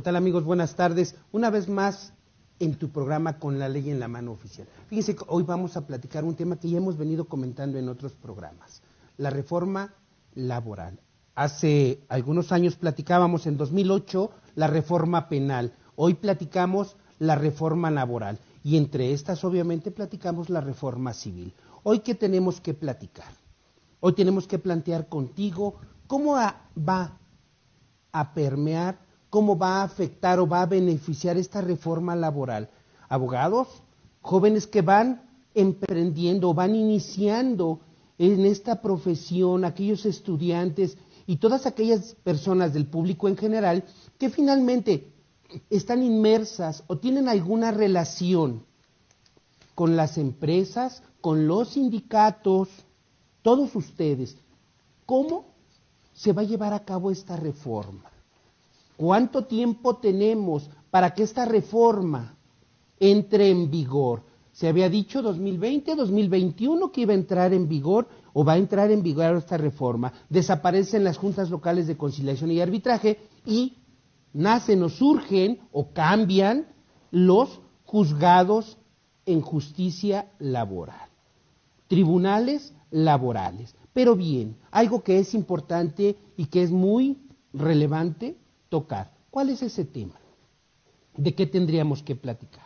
tal, amigos? Buenas tardes. Una vez más en tu programa Con la Ley en la Mano Oficial. Fíjense que hoy vamos a platicar un tema que ya hemos venido comentando en otros programas, la reforma laboral. Hace algunos años platicábamos, en 2008, la reforma penal. Hoy platicamos la reforma laboral y entre estas obviamente platicamos la reforma civil. Hoy, ¿qué tenemos que platicar? Hoy tenemos que plantear contigo cómo va a permear, cómo va a afectar o va a beneficiar esta reforma laboral. Abogados, jóvenes que van emprendiendo, van iniciando en esta profesión, aquellos estudiantes y todas aquellas personas del público en general que finalmente están inmersas o tienen alguna relación con las empresas, con los sindicatos, todos ustedes. ¿Cómo se va a llevar a cabo esta reforma? ¿Cuánto tiempo tenemos para que esta reforma entre en vigor? Se había dicho 2020, 2021 que iba a entrar en vigor o va a entrar en vigor esta reforma. Desaparecen las juntas locales de conciliación y arbitraje y nacen o surgen o cambian los juzgados en justicia laboral, tribunales laborales. Pero bien, algo que es importante y que es muy relevante tocar. ¿Cuál es ese tema? ¿De qué tendríamos que platicar?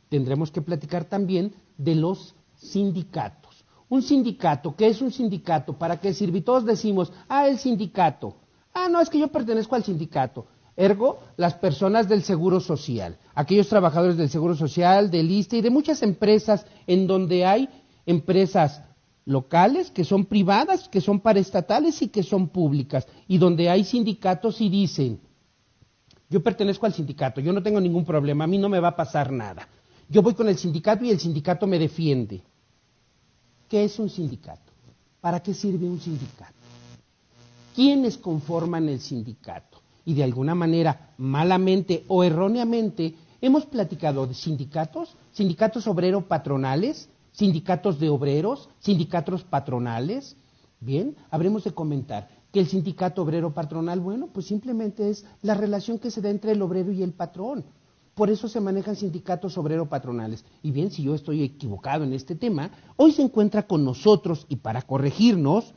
Tendremos que platicar también de los sindicatos. Un sindicato, ¿qué es un sindicato? ¿Para qué sirve? Y todos decimos, el sindicato. No, es que yo pertenezco al sindicato. Ergo, las personas del Seguro Social, aquellos trabajadores del Seguro Social, del ISSSTE y de muchas empresas en donde hay empresas locales, que son privadas, que son paraestatales y que son públicas, y donde hay sindicatos y dicen, yo pertenezco al sindicato, yo no tengo ningún problema, a mí no me va a pasar nada. Yo voy con el sindicato y el sindicato me defiende. ¿Qué es un sindicato? ¿Para qué sirve un sindicato? ¿Quiénes conforman el sindicato? Y de alguna manera, malamente o erróneamente, hemos platicado de sindicatos, sindicatos obrero-patronales, sindicatos de obreros, sindicatos patronales. Bien, habremos de comentar que el sindicato obrero patronal, bueno, pues simplemente es la relación que se da entre el obrero y el patrón. Por eso se manejan sindicatos obrero patronales. Y bien, si yo estoy equivocado en este tema, hoy se encuentra con nosotros y para corregirnos,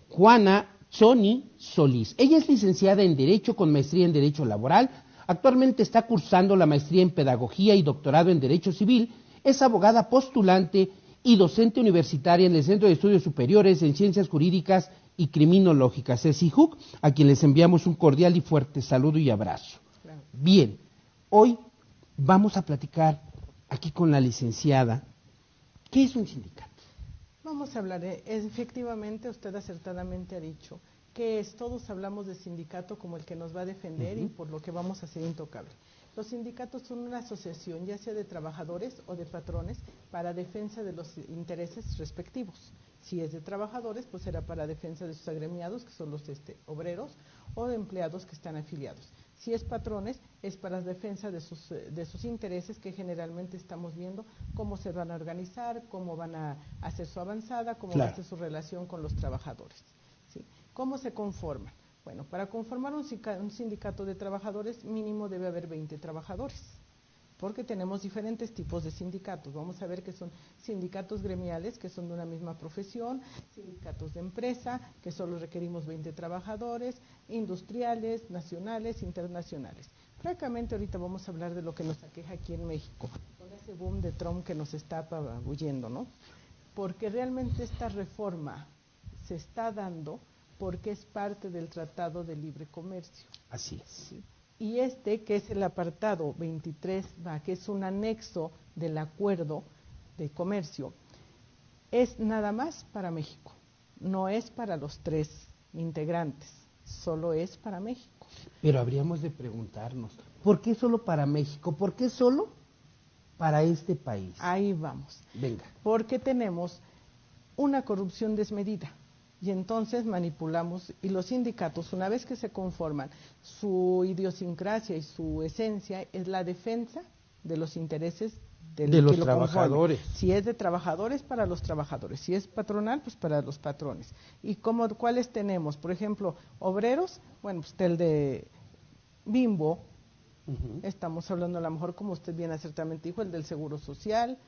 Juana Choni Solís. Ella es licenciada en Derecho con maestría en Derecho Laboral. Actualmente está cursando la maestría en Pedagogía y doctorado en Derecho Civil. Es abogada postulante y docente universitaria en el Centro de Estudios Superiores en Ciencias Jurídicas y Criminológicas, CECIJUC, a quien les enviamos un cordial y fuerte saludo y abrazo. Claro. Bien, hoy vamos a platicar aquí con la licenciada, ¿qué es un sindicato? Vamos a hablar, efectivamente, usted acertadamente ha dicho que todos hablamos de sindicato como el que nos va a defender y por lo que vamos a ser intocable. Los sindicatos son una asociación, ya sea de trabajadores o de patrones, para defensa de los intereses respectivos. Si es de trabajadores, pues será para defensa de sus agremiados, que son los obreros, o de empleados que están afiliados. Si es patrones, es para defensa de sus intereses, que generalmente estamos viendo cómo se van a organizar, cómo van a hacer su avanzada, cómo va a ser su relación con los trabajadores. ¿Sí? ¿Cómo se conforman? Bueno, para conformar un sindicato de trabajadores, mínimo debe haber 20 trabajadores, porque tenemos diferentes tipos de sindicatos. Vamos a ver que son sindicatos gremiales, que son de una misma profesión, sindicatos de empresa, que solo requerimos 20 trabajadores, industriales, nacionales, internacionales. Francamente, ahorita vamos a hablar de lo que nos aqueja aquí en México, con ese boom de Trump que nos está apabullendo, ¿no? Porque realmente esta reforma se está dando porque es parte del Tratado de Libre Comercio. Así es. ¿Sí? Y que es el apartado 23, que es un anexo del Acuerdo de Comercio, es nada más para México, no es para los 3 integrantes, solo es para México. Pero habríamos de preguntarnos, ¿por qué solo para México? ¿Por qué solo para este país? Ahí vamos. Venga. Porque tenemos una corrupción desmedida. Y entonces manipulamos, y los sindicatos, una vez que se conforman, su idiosincrasia y su esencia es la defensa de los intereses de los trabajadores. Si es de trabajadores, para los trabajadores. Si es patronal, pues para los patrones. ¿Y cuáles tenemos? Por ejemplo, obreros, bueno, pues el de Bimbo, Estamos hablando a lo mejor, como usted bien acertadamente dijo, el del Seguro Social,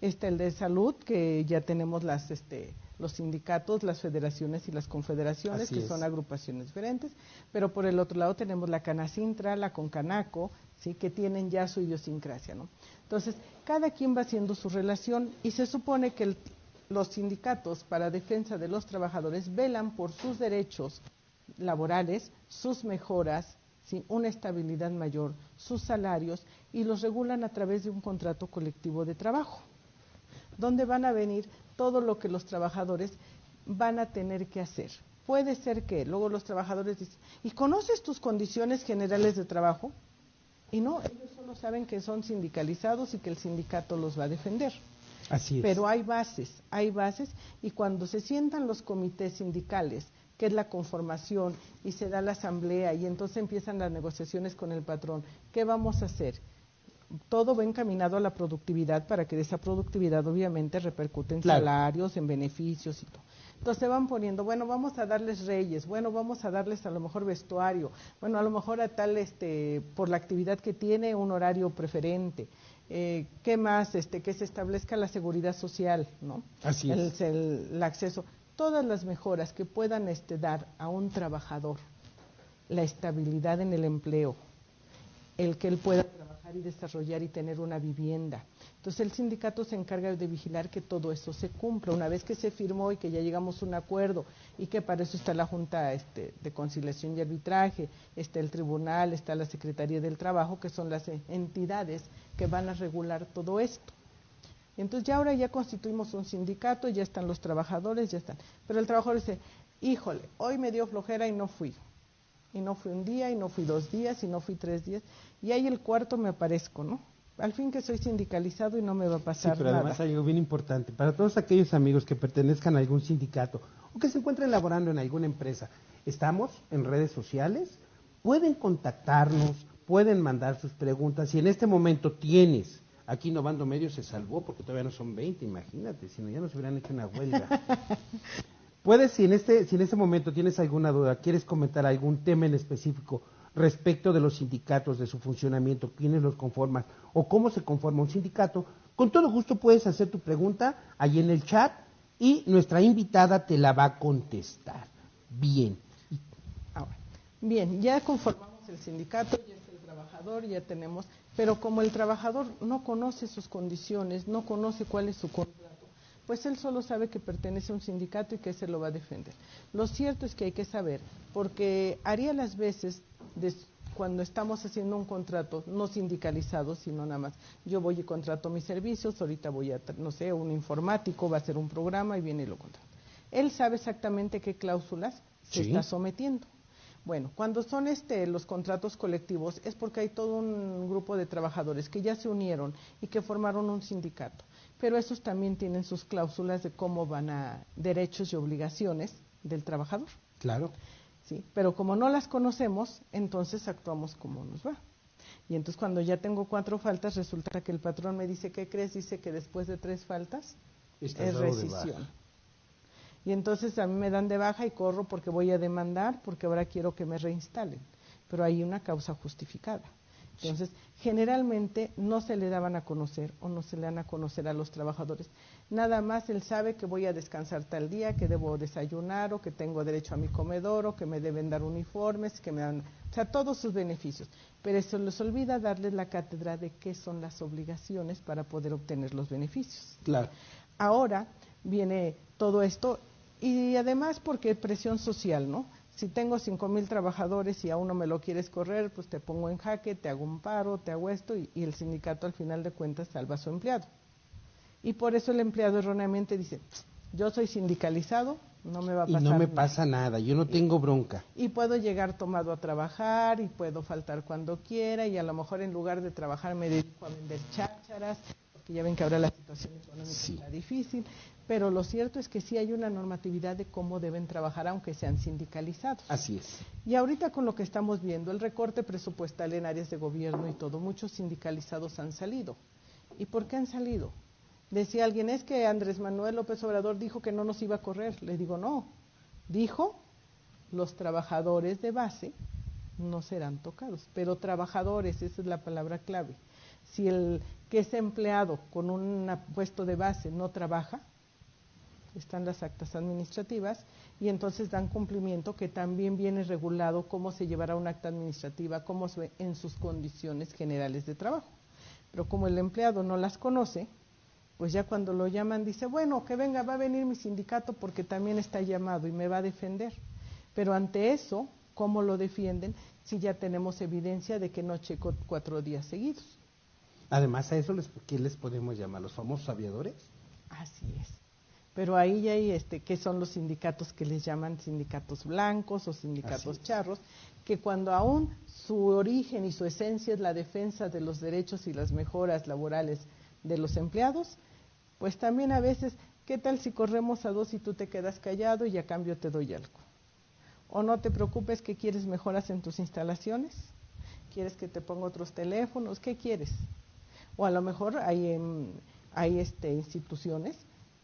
el de Salud, que ya tenemos los sindicatos, las federaciones y las confederaciones, Así que es. son agrupaciones diferentes, pero por el otro lado tenemos la Canacintra, la Concanaco, ¿sí?, que tienen ya su idiosincrasia, ¿no? Entonces, cada quien va haciendo su relación y se supone que los sindicatos para defensa de los trabajadores velan por sus derechos laborales, sus mejoras, ¿sí?, una estabilidad mayor, sus salarios, y los regulan a través de un contrato colectivo de trabajo, donde van a venir todo lo que los trabajadores van a tener que hacer. Puede ser que luego los trabajadores dicen, ¿y conoces tus condiciones generales de trabajo? Y no, ellos solo saben que son sindicalizados y que el sindicato los va a defender. Así es. Pero hay bases, y cuando se sientan los comités sindicales, que es la conformación, y se da la asamblea, y entonces empiezan las negociaciones con el patrón, ¿qué vamos a hacer? Todo va encaminado a la productividad, para que de esa productividad obviamente repercute en salarios, en beneficios y todo. Entonces se van poniendo, bueno, vamos a darles reyes, bueno, vamos a darles a lo mejor vestuario, bueno, a lo mejor a tal, por la actividad que tiene, un horario preferente. ¿Qué más? Que se establezca la seguridad social, ¿no? Así es. El acceso, todas las mejoras que puedan dar a un trabajador, la estabilidad en el empleo, el que él pueda trabajar y desarrollar y tener una vivienda. Entonces el sindicato se encarga de vigilar que todo eso se cumpla. Una vez que se firmó y que ya llegamos a un acuerdo, y que para eso está la Junta de Conciliación y Arbitraje, está el Tribunal, está la Secretaría del Trabajo, que son las entidades que van a regular todo esto. Entonces ya ahora ya constituimos un sindicato, ya están los trabajadores, ya están. Pero el trabajador dice, híjole, hoy me dio flojera y no fui. Y no fui un día, y no fui 2 días, y no fui 3 días, y ahí el cuarto me aparezco, ¿no? Al fin que soy sindicalizado y no me va a pasar nada. Sí, pero además hay algo bien importante. Para todos aquellos amigos que pertenezcan a algún sindicato o que se encuentren laborando en alguna empresa, estamos en redes sociales, pueden contactarnos, pueden mandar sus preguntas. Si en este momento tienes, aquí Novando Medio se salvó porque todavía no son 20, imagínate, si no ya nos hubieran hecho una huelga. Puedes, si en este momento tienes alguna duda, quieres comentar algún tema en específico respecto de los sindicatos, de su funcionamiento, quiénes los conforman o cómo se conforma un sindicato, con todo gusto puedes hacer tu pregunta ahí en el chat y nuestra invitada te la va a contestar. Bien. Ahora, bien, ya conformamos el sindicato, ya está el trabajador, ya tenemos, pero como el trabajador no conoce sus condiciones, no conoce cuál es su contrato, pues él solo sabe que pertenece a un sindicato y que se lo va a defender. Lo cierto es que hay que saber, porque haría las veces cuando estamos haciendo un contrato no sindicalizado, sino nada más, yo voy y contrato mis servicios, ahorita voy a, no sé, un informático, va a hacer un programa y viene y lo contrata. Él sabe exactamente qué cláusulas se está sometiendo. Bueno, cuando son los contratos colectivos es porque hay todo un grupo de trabajadores que ya se unieron y que formaron un sindicato, pero esos también tienen sus cláusulas de cómo van a derechos y obligaciones del trabajador. Claro. Sí, pero como no las conocemos, entonces actuamos como nos va. Y entonces cuando ya tengo 4 faltas, resulta que el patrón me dice, ¿qué crees? Dice que después de 3 faltas es rescisión. Y entonces a mí me dan de baja y corro porque voy a demandar, porque ahora quiero que me reinstalen. Pero hay una causa justificada. Entonces, generalmente no se le daban a conocer o no se le dan a conocer a los trabajadores. Nada más él sabe que voy a descansar tal día, que debo desayunar o que tengo derecho a mi comedor o que me deben dar uniformes, que me dan, o sea, todos sus beneficios. Pero eso les olvida darles la cátedra de qué son las obligaciones para poder obtener los beneficios. Claro. Ahora viene todo esto y además porque presión social, ¿no? Si tengo 5,000 trabajadores y a uno me lo quieres correr, pues te pongo en jaque, te hago un paro, te hago esto y el sindicato al final de cuentas salva a su empleado. Y por eso el empleado erróneamente dice, yo soy sindicalizado, no me va a pasar nada. Y no me pasa nada, yo no tengo bronca. Y puedo llegar tomado a trabajar y puedo faltar cuando quiera y a lo mejor en lugar de trabajar me dedico a vender chácharas, porque ya ven que ahora la situación económica está difícil. Pero lo cierto es que sí hay una normatividad de cómo deben trabajar aunque sean sindicalizados. Así es. Y ahorita con lo que estamos viendo, el recorte presupuestal en áreas de gobierno y todo, muchos sindicalizados han salido. ¿Y por qué han salido? Decía alguien, es que Andrés Manuel López Obrador dijo que no nos iba a correr. Le digo, no, dijo los trabajadores de base no serán tocados, pero trabajadores, esa es la palabra clave. Si el que es empleado con un puesto de base no trabaja, están las actas administrativas y entonces dan cumplimiento, que también viene regulado cómo se llevará una acta administrativa, cómo se ve en sus condiciones generales de trabajo. Pero como el empleado no las conoce, pues ya cuando lo llaman dice, bueno, que venga, va a venir mi sindicato porque también está llamado y me va a defender. Pero ante eso, ¿cómo lo defienden si ya tenemos evidencia de que no checó 4 días seguidos? Además a eso, ¿qué les podemos llamar? ¿Los famosos aviadores? Así es. Pero ahí ya hay, que son los sindicatos que les llaman sindicatos blancos o sindicatos charros, que cuando aún su origen y su esencia es la defensa de los derechos y las mejoras laborales de los empleados, pues también a veces, ¿qué tal si corremos a 2 y tú te quedas callado y a cambio te doy algo? O no te preocupes, que quieres mejoras en tus instalaciones, quieres que te ponga otros teléfonos, ¿qué quieres? O a lo mejor hay instituciones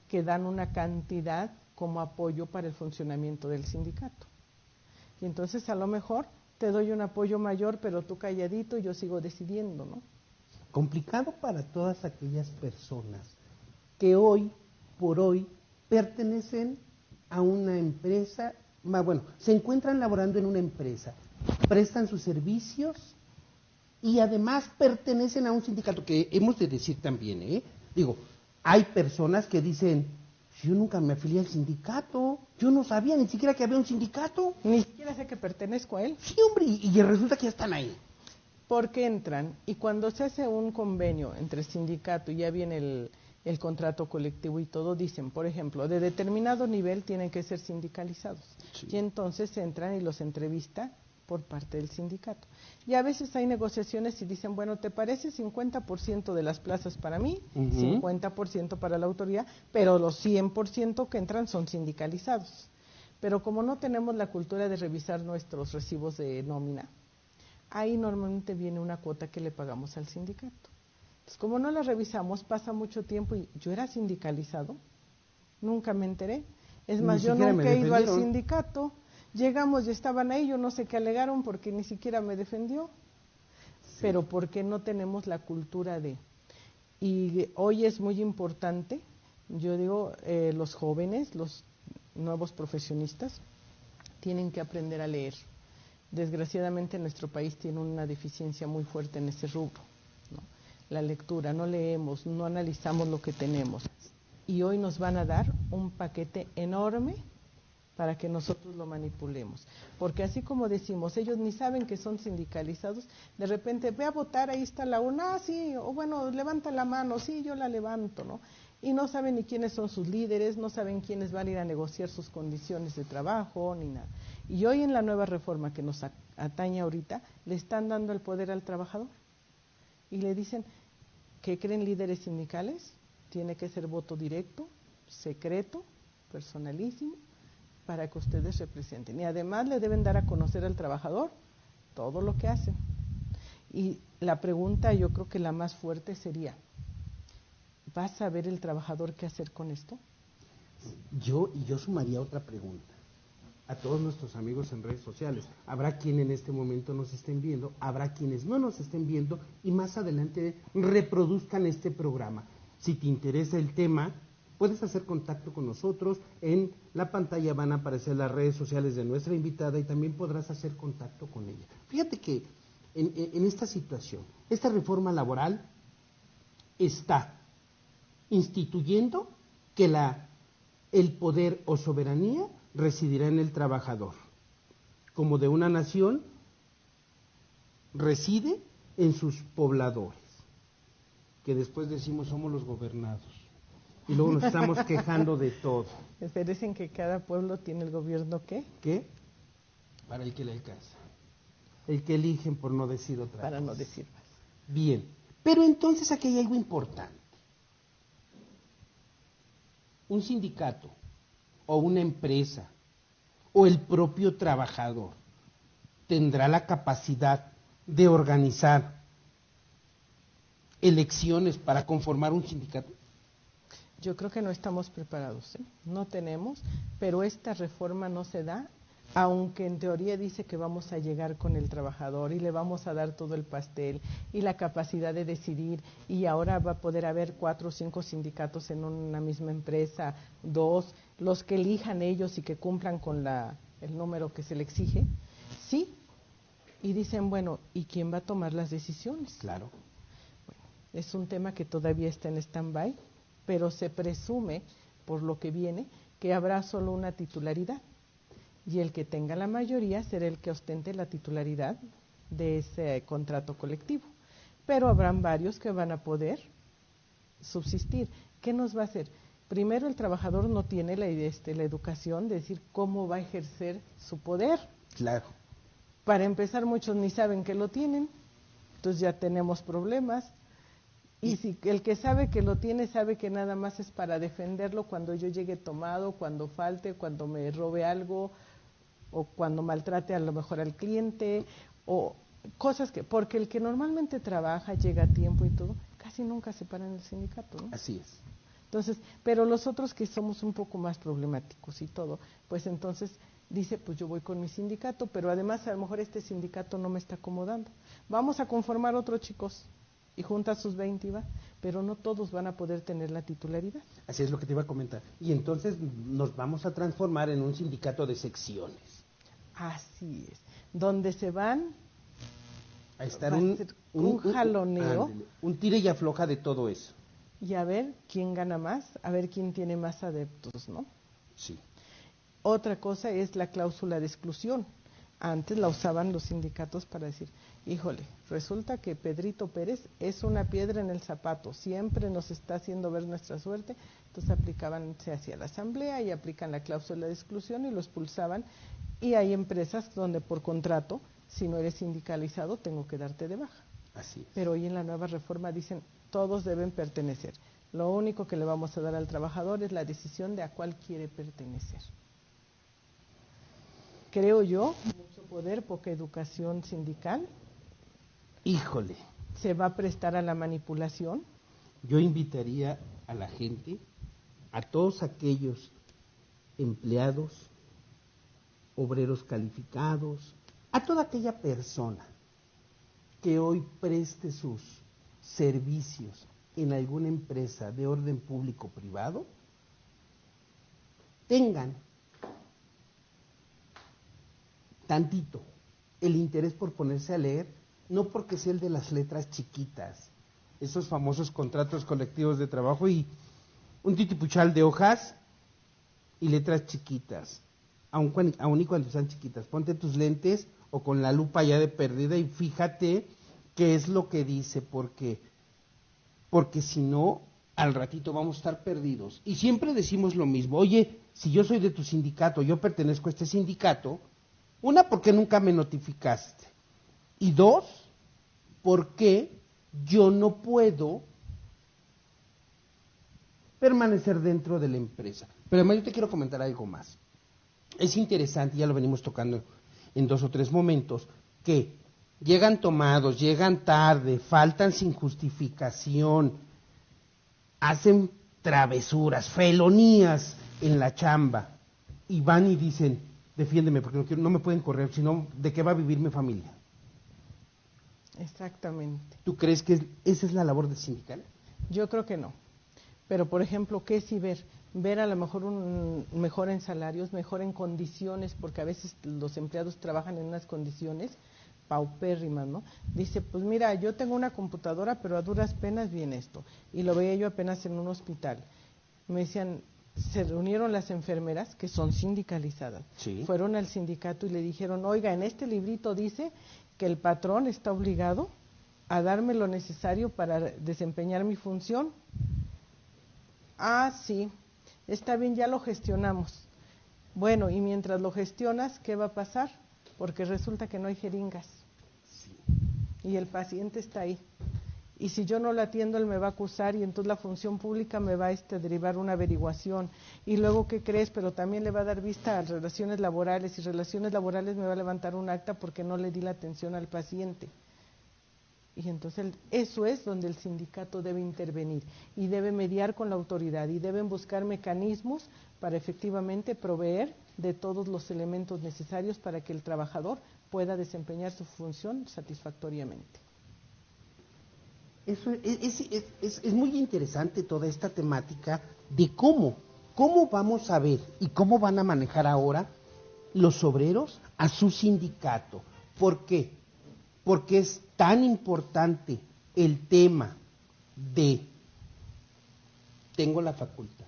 que dan una cantidad como apoyo para el funcionamiento del sindicato. Y entonces a lo mejor te doy un apoyo mayor, pero tú calladito y yo sigo decidiendo, ¿no? Complicado para todas aquellas personas que hoy por hoy pertenecen a una empresa, bueno, se encuentran laborando en una empresa, prestan sus servicios y además pertenecen a un sindicato, que hemos de decir también, digo, hay personas que dicen, yo nunca me afilié al sindicato, yo no sabía ni siquiera que había un sindicato. Ni siquiera sé que pertenezco a él. Sí, hombre, y resulta que ya están ahí. Porque entran, y cuando se hace un convenio entre sindicato y ya viene el contrato colectivo y todo, dicen, por ejemplo, de determinado nivel tienen que ser sindicalizados. Sí. Y entonces entran y los entrevista por parte del sindicato. Y a veces hay negociaciones y dicen, bueno, ¿te parece 50% de las plazas para mí, 50% para la autoridad, pero los 100% que entran son sindicalizados? Pero como no tenemos la cultura de revisar nuestros recibos de nómina, ahí normalmente viene una cuota que le pagamos al sindicato. Entonces, como no la revisamos, pasa mucho tiempo y yo era sindicalizado, nunca me enteré. Es más, yo nunca he ido al sindicato. Llegamos y estaban ahí, yo no sé qué alegaron porque ni siquiera me defendió. Sí. Pero porque no tenemos la cultura de... Y hoy es muy importante, yo digo, los jóvenes, los nuevos profesionistas, tienen que aprender a leer. Desgraciadamente nuestro país tiene una deficiencia muy fuerte en ese rubro, ¿no? La lectura, no leemos, no analizamos lo que tenemos. Y hoy nos van a dar un paquete enorme para que nosotros lo manipulemos. Porque así como decimos, ellos ni saben que son sindicalizados, de repente, ve a votar, ahí está la urna, sí, o bueno, levanta la mano, sí, yo la levanto, ¿no? Y no saben ni quiénes son sus líderes, no saben quiénes van a ir a negociar sus condiciones de trabajo, ni nada. Y hoy en la nueva reforma que nos atañe ahorita, le están dando el poder al trabajador. Y le dicen, ¿qué creen líderes sindicales? Tiene que ser voto directo, secreto, personalísimo, para que ustedes representen. Y además le deben dar a conocer al trabajador todo lo que hacen. Y la pregunta, yo creo que la más fuerte sería, ¿va a saber el trabajador qué hacer con esto? Yo sumaría otra pregunta a todos nuestros amigos en redes sociales. Habrá quien en este momento nos estén viendo, habrá quienes no nos estén viendo y más adelante reproduzcan este programa. Si te interesa el tema, puedes hacer contacto con nosotros. En la pantalla van a aparecer las redes sociales de nuestra invitada y también podrás hacer contacto con ella. Fíjate que en esta situación, esta reforma laboral está instituyendo que el poder o soberanía residirá en el trabajador. Como de una nación, reside en sus pobladores, que después decimos somos los gobernados. Y luego nos estamos quejando de todo. Pero dicen que cada pueblo tiene el gobierno, ¿qué? ¿Qué? Para el que le alcanza. El que eligen por no decir otra Para cosa. no decir más. Bien, pero entonces aquí hay algo importante. Un sindicato o una empresa o el propio trabajador tendrá la capacidad de organizar elecciones para conformar un sindicato. Yo creo que no estamos preparados, ¿eh? No tenemos, pero esta reforma no se da aunque en teoría dice que vamos a llegar con el trabajador y le vamos a dar todo el pastel y la capacidad de decidir, y ahora va a poder haber 4 o 5 sindicatos en una misma empresa, 2, los que elijan ellos y que cumplan con el número que se le exige, sí, y dicen, bueno, ¿y quién va a tomar las decisiones? Claro. Bueno, es un tema que todavía está en stand-by, pero se presume, por lo que viene, que habrá solo una titularidad. Y el que tenga la mayoría será el que ostente la titularidad de ese contrato colectivo. Pero habrán varios que van a poder subsistir. ¿Qué nos va a hacer? Primero, el trabajador no tiene la educación de decir cómo va a ejercer su poder. Claro. Para empezar, muchos ni saben que lo tienen, entonces ya tenemos problemas. Y si el que sabe que lo tiene, sabe que nada más es para defenderlo cuando yo llegue tomado, cuando falte, cuando me robe algo, o cuando maltrate a lo mejor al cliente, o cosas que, porque el que normalmente trabaja, llega a tiempo y todo, casi nunca se para en el sindicato, ¿no? Así es. Entonces, pero los otros que somos un poco más problemáticos y todo, pues entonces dice, pues yo voy con mi sindicato, pero además a lo mejor este sindicato no me está acomodando. Vamos a conformar otro, chicos, y junta sus 20 y va, pero no todos van a poder tener la titularidad. Así es lo que te iba a comentar. Y entonces nos vamos a transformar en un sindicato de secciones. Así es, donde se van A estar va a ser un jaloneo. Un tire y afloja de todo eso. Y a ver quién gana más, a ver quién tiene más adeptos, ¿no? Sí. Otra cosa es la cláusula de exclusión. Antes la usaban los sindicatos para decir, híjole, resulta que Pedrito Pérez es una piedra en el zapato, siempre nos está haciendo ver nuestra suerte. Entonces se hacía la asamblea y aplican la cláusula de exclusión y lo expulsaban. Y hay empresas donde por contrato, si no eres sindicalizado, tengo que darte de baja. Así es. Pero hoy en la nueva reforma dicen, todos deben pertenecer. Lo único que le vamos a dar al trabajador es la decisión de a cuál quiere pertenecer. Creo yo, mucho poder, poca educación sindical. Híjole. Se va a prestar a la manipulación. Yo invitaría a la gente, a todos aquellos empleados, obreros calificados, a toda aquella persona que hoy preste sus servicios en alguna empresa de orden público o privado, tengan tantito el interés por ponerse a leer, no porque sea el de las letras chiquitas, esos famosos contratos colectivos de trabajo y un titipuchal de hojas y letras chiquitas, aun y cuando sean chiquitas. Ponte tus lentes o con la lupa ya de perdida y fíjate qué es lo que dice, porque si no, al ratito vamos a estar perdidos. Y siempre decimos lo mismo, oye, si yo soy de tu sindicato, yo pertenezco a este sindicato, una, ¿por qué nunca me notificaste? Y dos, ¿por qué yo no puedo permanecer dentro de la empresa? Pero además yo te quiero comentar algo más. Es interesante, ya lo venimos tocando en 2 o 3 momentos, que llegan tomados, llegan tarde, faltan sin justificación, hacen travesuras, felonías en la chamba y van y dicen, defiéndeme porque no me pueden correr, sino ¿de qué va a vivir mi familia? Exactamente. ¿Tú crees que esa es la labor del sindical? Yo creo que no. Pero, por ejemplo, ¿qué sí ver? Ver a lo mejor mejor en salarios, mejor en condiciones, porque a veces los empleados trabajan en unas condiciones paupérrimas, ¿no? Dice, pues mira, yo tengo una computadora, pero a duras penas viene esto. Y lo veía yo apenas en un hospital. Me decían, se reunieron las enfermeras, que son sindicalizadas, sí, fueron al sindicato y le dijeron, oiga, en este librito dice que el patrón está obligado a darme lo necesario para desempeñar mi función. Ah, sí, está bien, ya lo gestionamos. Bueno, y mientras lo gestionas, ¿qué va a pasar? Porque resulta que no hay jeringas. Sí. Y el paciente está ahí. Y si yo no lo atiendo, él me va a acusar y entonces la función pública me va a derivar una averiguación. Y luego, ¿qué crees? Pero también le va a dar vista a relaciones laborales y relaciones laborales me va a levantar un acta porque no le di la atención al paciente. Y entonces eso es donde el sindicato debe intervenir y debe mediar con la autoridad y deben buscar mecanismos para efectivamente proveer de todos los elementos necesarios para que el trabajador pueda desempeñar su función satisfactoriamente. Eso es muy interesante toda esta temática de cómo vamos a ver y cómo van a manejar ahora los obreros a su sindicato. ¿Por qué? Porque es tan importante el tema de tengo la facultad,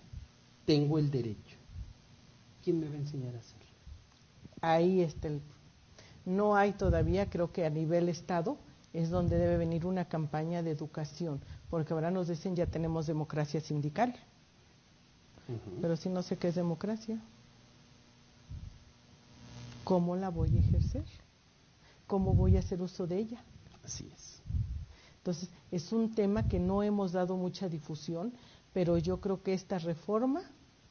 tengo el derecho. ¿Quién me va a enseñar a hacerlo? Ahí está no hay todavía, creo que a nivel Estado es donde debe venir una campaña de educación, porque ahora nos dicen ya tenemos democracia sindical, pero si no sé qué es democracia, ¿cómo la voy a ejercer? ¿Cómo voy a hacer uso de ella? Así es. Entonces, es un tema que no hemos dado mucha difusión, pero yo creo que esta reforma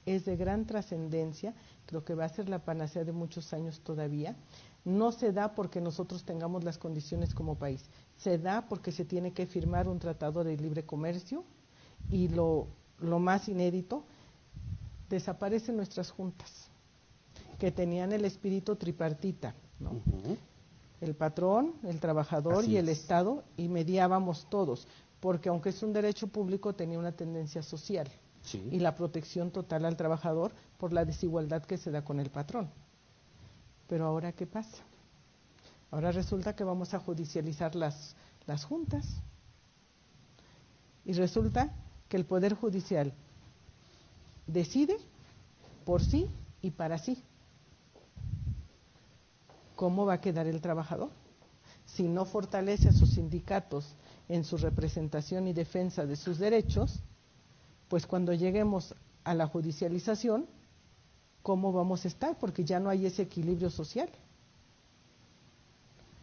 es de gran trascendencia, creo que va a ser la panacea de muchos años todavía. No se da porque nosotros tengamos las condiciones como país, se da porque se tiene que firmar un tratado de libre comercio y lo más inédito, desaparecen nuestras juntas, que tenían el espíritu tripartita, ¿no? El patrón, el trabajador y el Estado, y mediábamos todos, porque aunque es un derecho público, tenía una tendencia social, y la protección total al trabajador por la desigualdad que se da con el patrón. Pero ahora, ¿qué pasa? Ahora resulta que vamos a judicializar las juntas, y resulta que el Poder Judicial decide por sí y para sí. ¿Cómo va a quedar el trabajador? Si no fortalece a sus sindicatos en su representación y defensa de sus derechos, pues cuando lleguemos a la judicialización, ¿cómo vamos a estar? Porque ya no hay ese equilibrio social.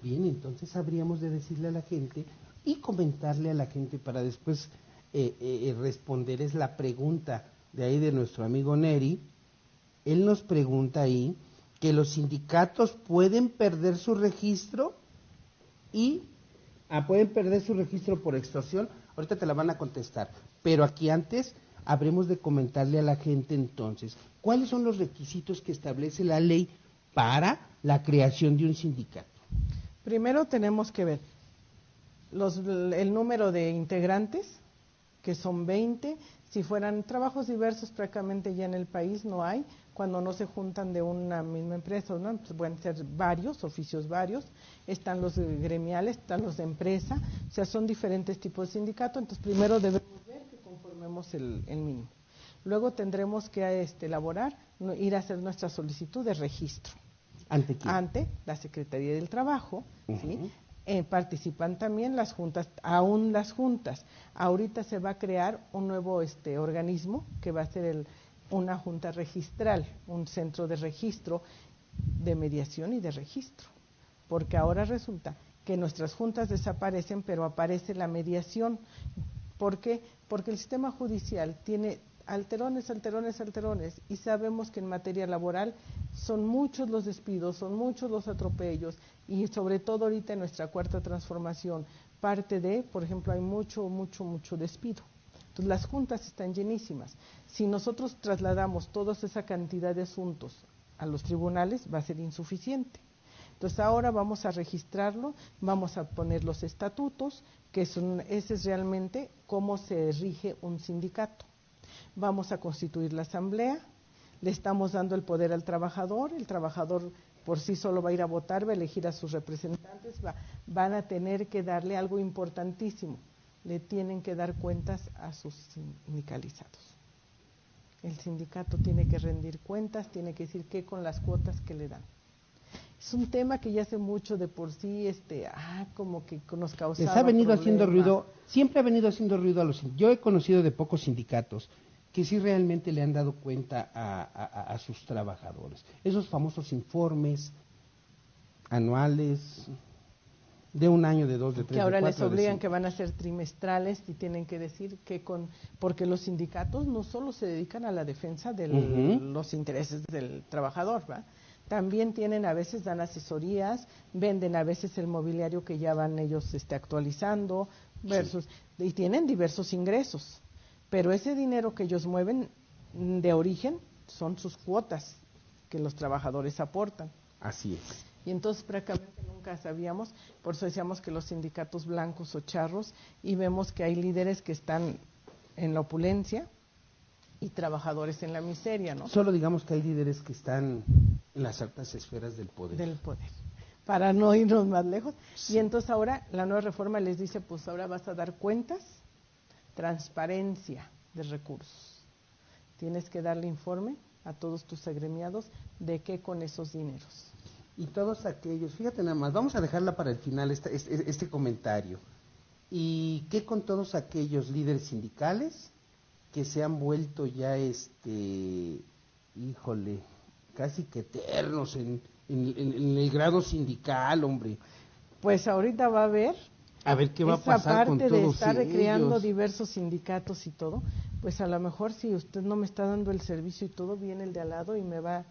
Bien, entonces habríamos de decirle a la gente y comentarle a la gente para después responderles la pregunta de ahí de nuestro amigo Neri. Él nos pregunta ahí que los sindicatos pueden perder su registro y pueden perder su registro por extorsión. Ahorita te la van a contestar, pero aquí antes habremos de comentarle a la gente entonces cuáles son los requisitos que establece la ley para la creación de un sindicato. Primero tenemos que ver el número de integrantes, que son 20. Si fueran trabajos diversos, prácticamente ya en el país no hay, cuando no se juntan de una misma empresa, ¿no? Pues pueden ser varios, oficios varios, están los gremiales, están los de empresa, o sea, son diferentes tipos de sindicato. Entonces primero debemos ver que conformemos el mínimo. Luego tendremos que elaborar, ir a hacer nuestra solicitud de registro. ¿Ante quién? Ante la Secretaría del Trabajo, ¿sí? Participan también las juntas, aún las juntas. Ahorita se va a crear un nuevo organismo que va a ser una junta registral, un centro de registro, de mediación y de registro. Porque ahora resulta que nuestras juntas desaparecen, pero aparece la mediación. ¿Por qué? Porque el sistema judicial tiene alterones, y sabemos que en materia laboral son muchos los despidos, son muchos los atropellos, y sobre todo ahorita en nuestra cuarta transformación, por ejemplo, hay mucho despido. Entonces las juntas están llenísimas. Si nosotros trasladamos toda esa cantidad de asuntos a los tribunales, va a ser insuficiente. Entonces ahora vamos a registrarlo, vamos a poner los estatutos, ese es realmente cómo se rige un sindicato. Vamos a constituir la asamblea, le estamos dando el poder al trabajador, el trabajador por sí solo va a ir a votar, va a elegir a sus representantes, van a tener que darle algo importantísimo, le tienen que dar cuentas a sus sindicalizados. El sindicato tiene que rendir cuentas, tiene que decir qué con las cuotas que le dan. Es un tema que ya hace mucho de por sí, como que nos causaba Les ha venido problema. haciendo ruido, siempre ha venido haciendo ruido a los sindicatos. Yo he conocido de pocos sindicatos que sí realmente le han dado cuenta a sus trabajadores. Esos famosos informes anuales de un año, de dos, de tres, que ahora de cuatro, les obligan de que van a ser trimestrales y tienen que decir porque los sindicatos no solo se dedican a la defensa de los intereses del trabajador, ¿va? También a veces dan asesorías, venden a veces el mobiliario que ya van ellos actualizando, y tienen diversos ingresos, pero ese dinero que ellos mueven de origen son sus cuotas que los trabajadores aportan. Así es. Y entonces prácticamente nunca sabíamos, por eso decíamos que los sindicatos blancos o charros, y vemos que hay líderes que están en la opulencia y trabajadores en la miseria, ¿no? Solo digamos que hay líderes que están en las altas esferas del poder. Del poder, para no irnos más lejos. Sí. Y entonces ahora la nueva reforma les dice, pues ahora vas a dar cuentas, transparencia de recursos. Tienes que darle informe a todos tus agremiados de qué con esos dineros. Y todos aquellos, fíjate nada más, vamos a dejarla para el final este comentario. ¿Y qué con todos aquellos líderes sindicales que se han vuelto ya, híjole, casi que eternos en el grado sindical, hombre? Pues ahorita va a haber... A ver qué va a pasar con todos ellos. Esa parte de estar creando diversos sindicatos y todo, pues a lo mejor si usted no me está dando el servicio y todo, viene el de al lado y me va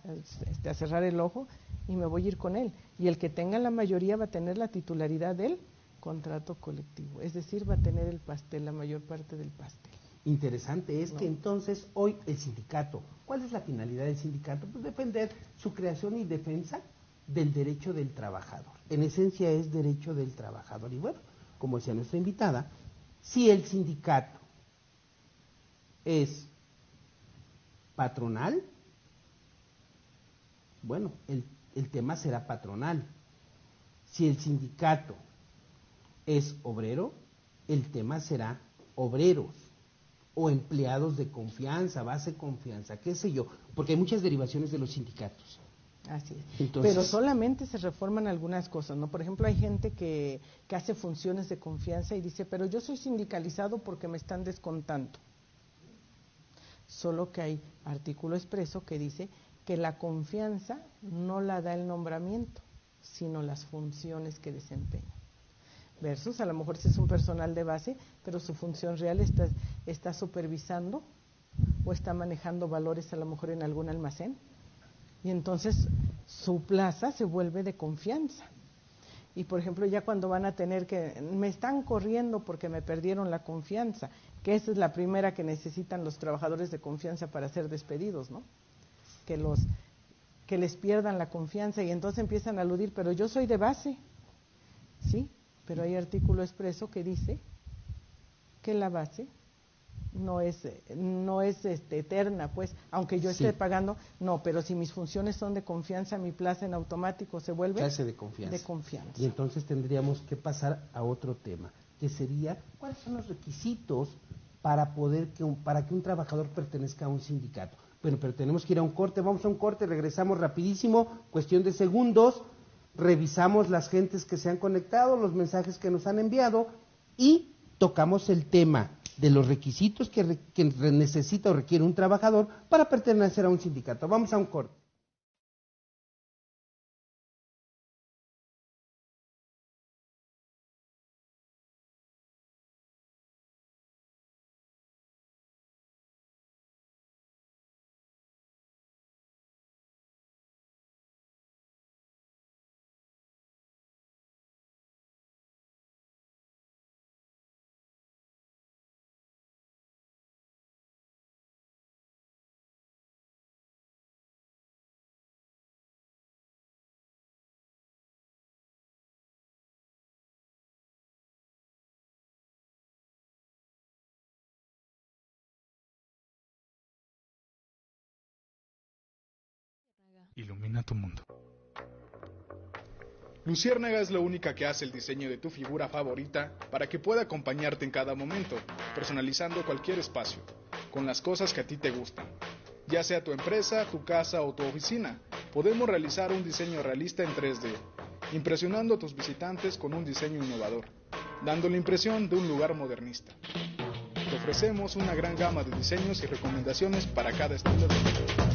a cerrar el ojo y me voy a ir con él. Y el que tenga la mayoría va a tener la titularidad del contrato colectivo, es decir, va a tener el pastel, la mayor parte del pastel. Interesante es que entonces hoy el sindicato, ¿cuál es la finalidad del sindicato? Pues defender su creación y defensa del derecho del trabajador. En esencia es derecho del trabajador. Y bueno, como decía nuestra invitada, si el sindicato es patronal, bueno, el tema será patronal. Si el sindicato es obrero, el tema será obreros o empleados de confianza, base confianza, qué sé yo, porque hay muchas derivaciones de los sindicatos. Así es. Entonces, pero solamente se reforman algunas cosas, ¿no? Por ejemplo, hay gente que hace funciones de confianza y dice, pero yo soy sindicalizado porque me están descontando. Solo que hay artículo expreso que dice que la confianza no la da el nombramiento, sino las funciones que desempeña. Versus, a lo mejor si es un personal de base, pero su función real está supervisando o está manejando valores a lo mejor en algún almacén. Y entonces su plaza se vuelve de confianza. Y por ejemplo, ya cuando van a tener que, me están corriendo porque me perdieron la confianza, que esa es la primera que necesitan los trabajadores de confianza para ser despedidos, ¿no? Que les pierdan la confianza y entonces empiezan a aludir, pero yo soy de base, ¿sí? Pero hay artículo expreso que dice que la base no es eterna, pues, aunque yo esté pagando, no, pero si mis funciones son de confianza, mi plaza en automático se vuelve clase de confianza. De confianza. Y entonces tendríamos que pasar a otro tema, que sería, ¿cuáles son los requisitos para que un trabajador pertenezca a un sindicato? Bueno, pero tenemos que ir a un corte, vamos a un corte, regresamos rapidísimo, cuestión de segundos, revisamos las gentes que se han conectado, los mensajes que nos han enviado y tocamos el tema de los requisitos que necesita o requiere un trabajador para pertenecer a un sindicato. Vamos a un corte. Ilumina tu mundo. Luciérnaga es la única que hace el diseño de tu figura favorita para que pueda acompañarte en cada momento, personalizando cualquier espacio, con las cosas que a ti te gustan. Ya sea tu empresa, tu casa o tu oficina, podemos realizar un diseño realista en 3D, impresionando a tus visitantes con un diseño innovador, dando la impresión de un lugar modernista. Te ofrecemos una gran gama de diseños y recomendaciones para cada estilo de vida.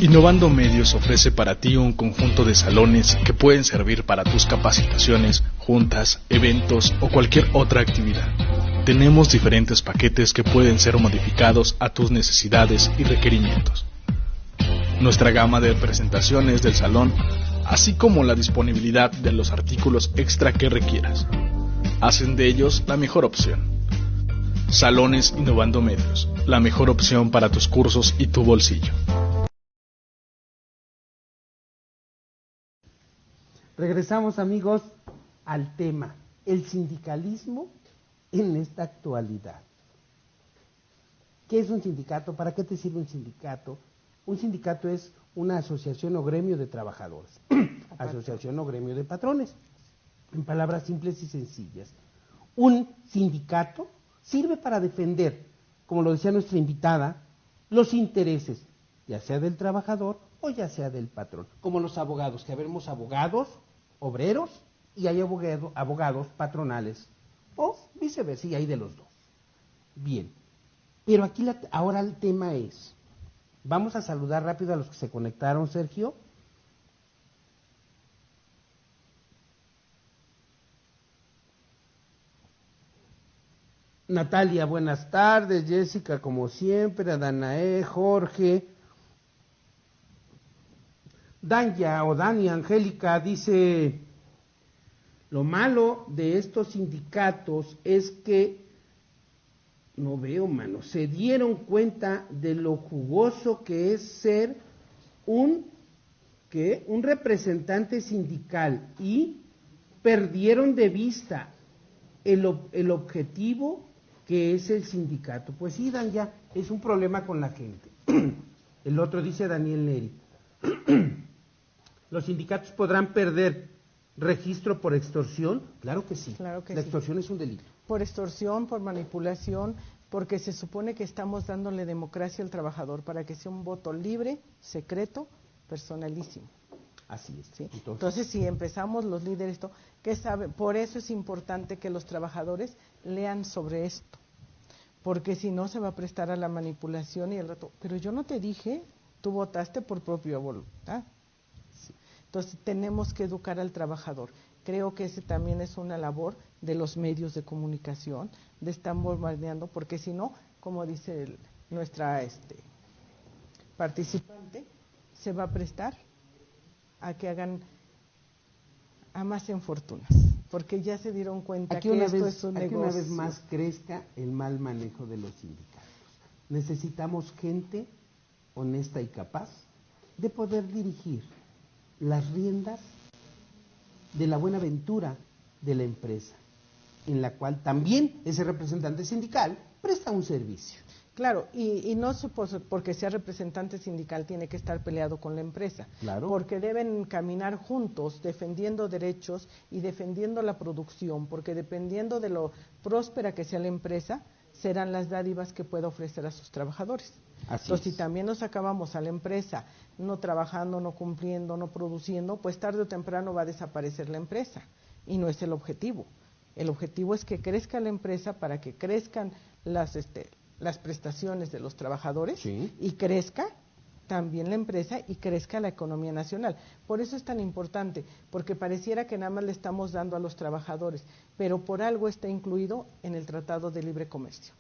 Innovando Medios ofrece para ti un conjunto de salones que pueden servir para tus capacitaciones, juntas, eventos o cualquier otra actividad. Tenemos diferentes paquetes que pueden ser modificados a tus necesidades y requerimientos. Nuestra gama de presentaciones del salón, así como la disponibilidad de los artículos extra que requieras, hacen de ellos la mejor opción. Salones Innovando Medios, la mejor opción para tus cursos y tu bolsillo. Regresamos, amigos, al tema, el sindicalismo en esta actualidad. ¿Qué es un sindicato? ¿Para qué te sirve un sindicato? Un sindicato es una asociación o gremio de trabajadores, asociación o gremio de patrones, en palabras simples y sencillas. Un sindicato sirve para defender, como lo decía nuestra invitada, los intereses, ya sea del trabajador o ya sea del patrón, como los abogados, que habemos abogados, obreros, y hay abogados patronales, o viceversa, y hay de los dos. Bien, pero aquí ahora el tema es, vamos a saludar rápido a los que se conectaron, Sergio. Natalia, buenas tardes. Jessica, como siempre. Adanae, Jorge. Danya o Dani Angélica dice, lo malo de estos sindicatos es que, no veo, mano, se dieron cuenta de lo jugoso que es ser un representante sindical y perdieron de vista el objetivo que es el sindicato. Pues sí, Dan, ya es un problema con la gente. El otro dice Daniel Neri, ¿los sindicatos podrán perder registro por extorsión? Claro que sí. Claro que la sí. extorsión es un delito. Por extorsión, por manipulación, porque se supone que estamos dándole democracia al trabajador para que sea un voto libre, secreto, personalísimo. Así es. ¿Sí? Entonces, si empezamos los líderes, ¿qué saben? Por eso es importante que los trabajadores lean sobre esto, porque si no se va a prestar a la manipulación y el rato, pero yo no te dije, tú votaste por propia voluntad. Sí. Entonces, tenemos que educar al trabajador. Creo que ese también es una labor de los medios de comunicación, de estar bombardeando, porque si no, como dice nuestra participante, se va a prestar a que hagan amasen fortunas, porque ya se dieron cuenta aquí que esto es un aquí negocio. Una vez más crezca el mal manejo de los sindicatos. Necesitamos gente honesta y capaz de poder dirigir las riendas de la buena ventura de la empresa, en la cual también ese representante sindical presta un servicio. Claro, y no porque sea representante sindical tiene que estar peleado con la empresa, claro, porque deben caminar juntos defendiendo derechos y defendiendo la producción, porque dependiendo de lo próspera que sea la empresa, serán las dádivas que pueda ofrecer a sus trabajadores. Así Entonces, es. si también nos acabamos a la empresa no trabajando, no cumpliendo, no produciendo, pues tarde o temprano va a desaparecer la empresa, y no es el objetivo. El objetivo es que crezca la empresa para que crezcan las prestaciones de los trabajadores, sí, y crezca también la empresa y crezca la economía nacional. Por eso es tan importante, porque pareciera que nada más le estamos dando a los trabajadores, pero por algo está incluido en el Tratado de Libre Comercio.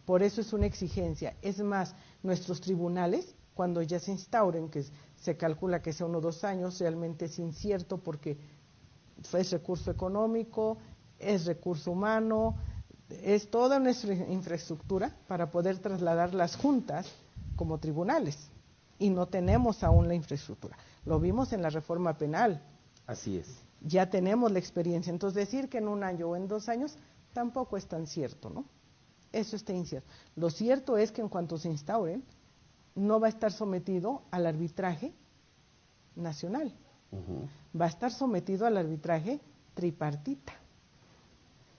Por eso es una exigencia. Es más, nuestros tribunales, cuando ya se instauren, que se calcula que sea 1 o 2 años, realmente es incierto porque es recurso económico, es recurso humano, es toda nuestra infraestructura para poder trasladar las juntas como tribunales, y no tenemos aún la infraestructura. Lo vimos en la reforma penal. Así es. Ya tenemos la experiencia, entonces decir que en 1 año o en 2 años tampoco es tan cierto, ¿no? Eso está incierto. Lo cierto es que en cuanto se instauren, no va a estar sometido al arbitraje nacional, va a estar sometido al arbitraje tripartita,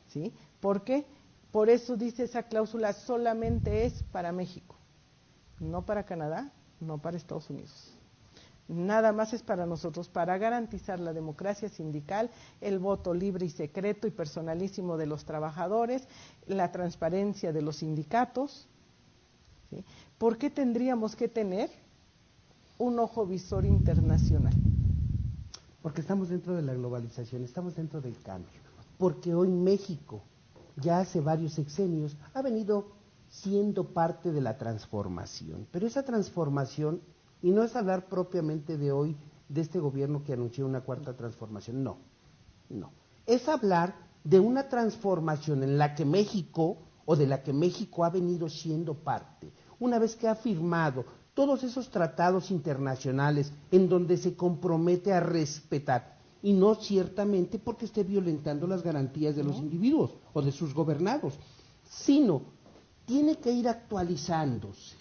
¿sí? Porque por eso dice esa cláusula, solamente es para México, no para Canadá, no para Estados Unidos. Nada más es para nosotros, para garantizar la democracia sindical, el voto libre y secreto y personalísimo de los trabajadores, la transparencia de los sindicatos, ¿sí? ¿Por qué tendríamos que tener un ojo visor internacional? Porque estamos dentro de la globalización, estamos dentro del cambio. Porque hoy México ya hace varios sexenios, ha venido siendo parte de la transformación. Pero esa transformación, y no es hablar propiamente de hoy, de este gobierno que anunció una cuarta transformación, no. Es hablar de una transformación en la que México, o de la que México ha venido siendo parte, una vez que ha firmado todos esos tratados internacionales en donde se compromete a respetar, y no ciertamente porque esté violentando las garantías de los individuos o de sus gobernados, sino tiene que ir actualizándose.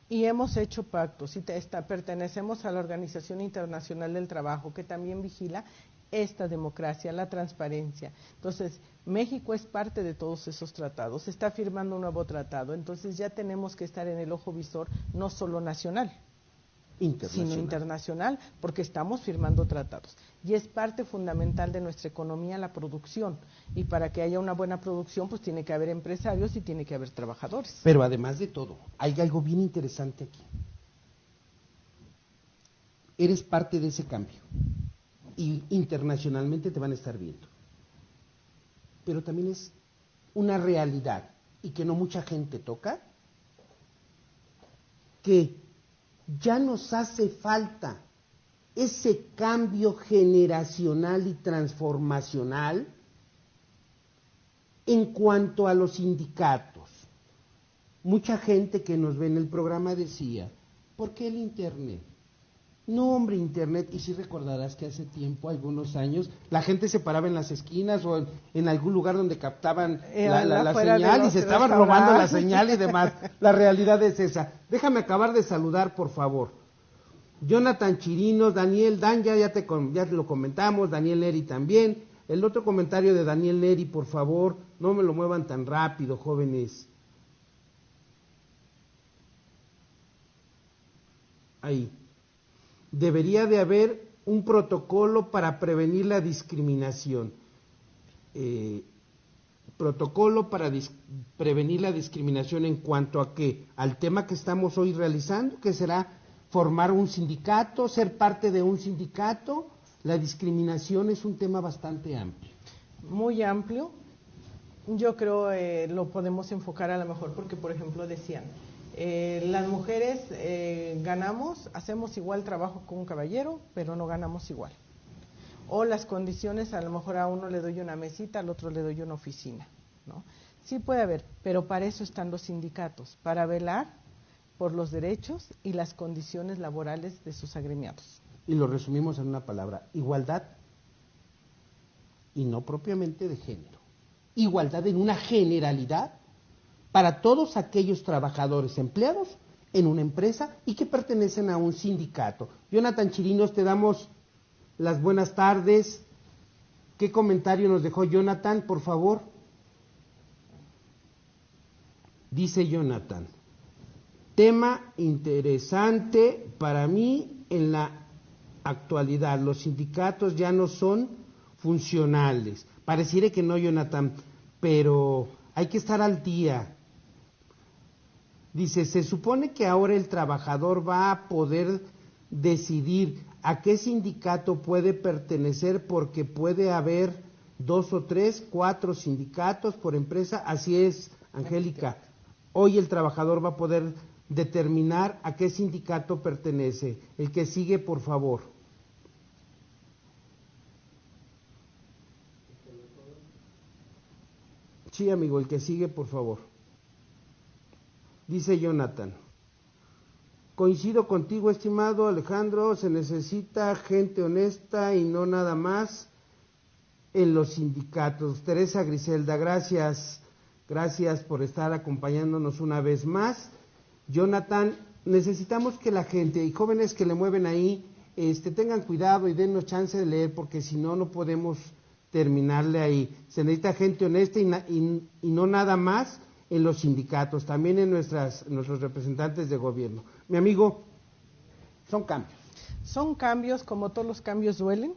Y hemos hecho pactos y pertenecemos a la Organización Internacional del Trabajo, que también vigila esta democracia, la transparencia. Entonces, México es parte de todos esos tratados, se está firmando un nuevo tratado, entonces ya tenemos que estar en el ojo visor, no solo nacional, sino internacional, porque estamos firmando tratados. Y es parte fundamental de nuestra economía la producción, y para que haya una buena producción, pues tiene que haber empresarios y tiene que haber trabajadores. Pero además de todo, hay algo bien interesante aquí. Eres parte de ese cambio, y internacionalmente te van a estar viendo. Pero también es una realidad, y que no mucha gente toca, que ya nos hace falta ese cambio generacional y transformacional en cuanto a los sindicatos. Mucha gente que nos ve en el programa decía, ¿por qué el Internet? No, hombre, Internet, y si recordarás que hace tiempo, algunos años, la gente se paraba en las esquinas o en algún lugar donde captaban la señal y se estaban robando la señal y demás. La realidad es esa. Déjame acabar de saludar, por favor. Jonathan Chirinos, Daniel Dan, ya lo comentamos, Daniel Neri también. El otro comentario de Daniel Neri, por favor, no me lo muevan tan rápido, jóvenes. Ahí. Debería de haber un protocolo para prevenir la discriminación. Protocolo para prevenir la discriminación en cuanto a qué, al tema que estamos hoy realizando, que será formar un sindicato, ser parte de un sindicato. La discriminación es un tema bastante amplio. Muy amplio. Yo creo lo podemos enfocar a lo mejor porque, por ejemplo, decían, las mujeres hacemos igual trabajo que un caballero, pero no ganamos igual. O las condiciones, a lo mejor a uno le doy una mesita, al otro le doy una oficina, ¿no? Sí puede haber, pero para eso están los sindicatos, para velar por los derechos y las condiciones laborales de sus agremiados. Y lo resumimos en una palabra, igualdad, y no propiamente de género. Igualdad en una generalidad para todos aquellos trabajadores empleados en una empresa y que pertenecen a un sindicato. Jonathan Chirinos, te damos las buenas tardes. ¿Qué comentario nos dejó Jonathan, por favor? Dice Jonathan, tema interesante para mí en la actualidad. Los sindicatos ya no son funcionales. Pareciera que no, Jonathan, pero hay que estar al día. Dice, se supone que ahora el trabajador va a poder decidir a qué sindicato puede pertenecer porque puede haber 2 o 3, 4 sindicatos por empresa. Así es, Angélica. Hoy el trabajador va a poder determinar a qué sindicato pertenece. El que sigue, por favor. Sí, amigo, el que sigue, por favor. Dice Jonathan, coincido contigo, estimado Alejandro, se necesita gente honesta y no nada más en los sindicatos. Teresa Griselda, gracias por estar acompañándonos una vez más. Jonathan, necesitamos que la gente y jóvenes que le mueven ahí tengan cuidado y dennos chance de leer, porque si no, no podemos terminarle ahí. Se necesita gente honesta y no nada más en los sindicatos, también en nuestros representantes de gobierno. Mi amigo, son cambios. Son cambios, como todos los cambios duelen,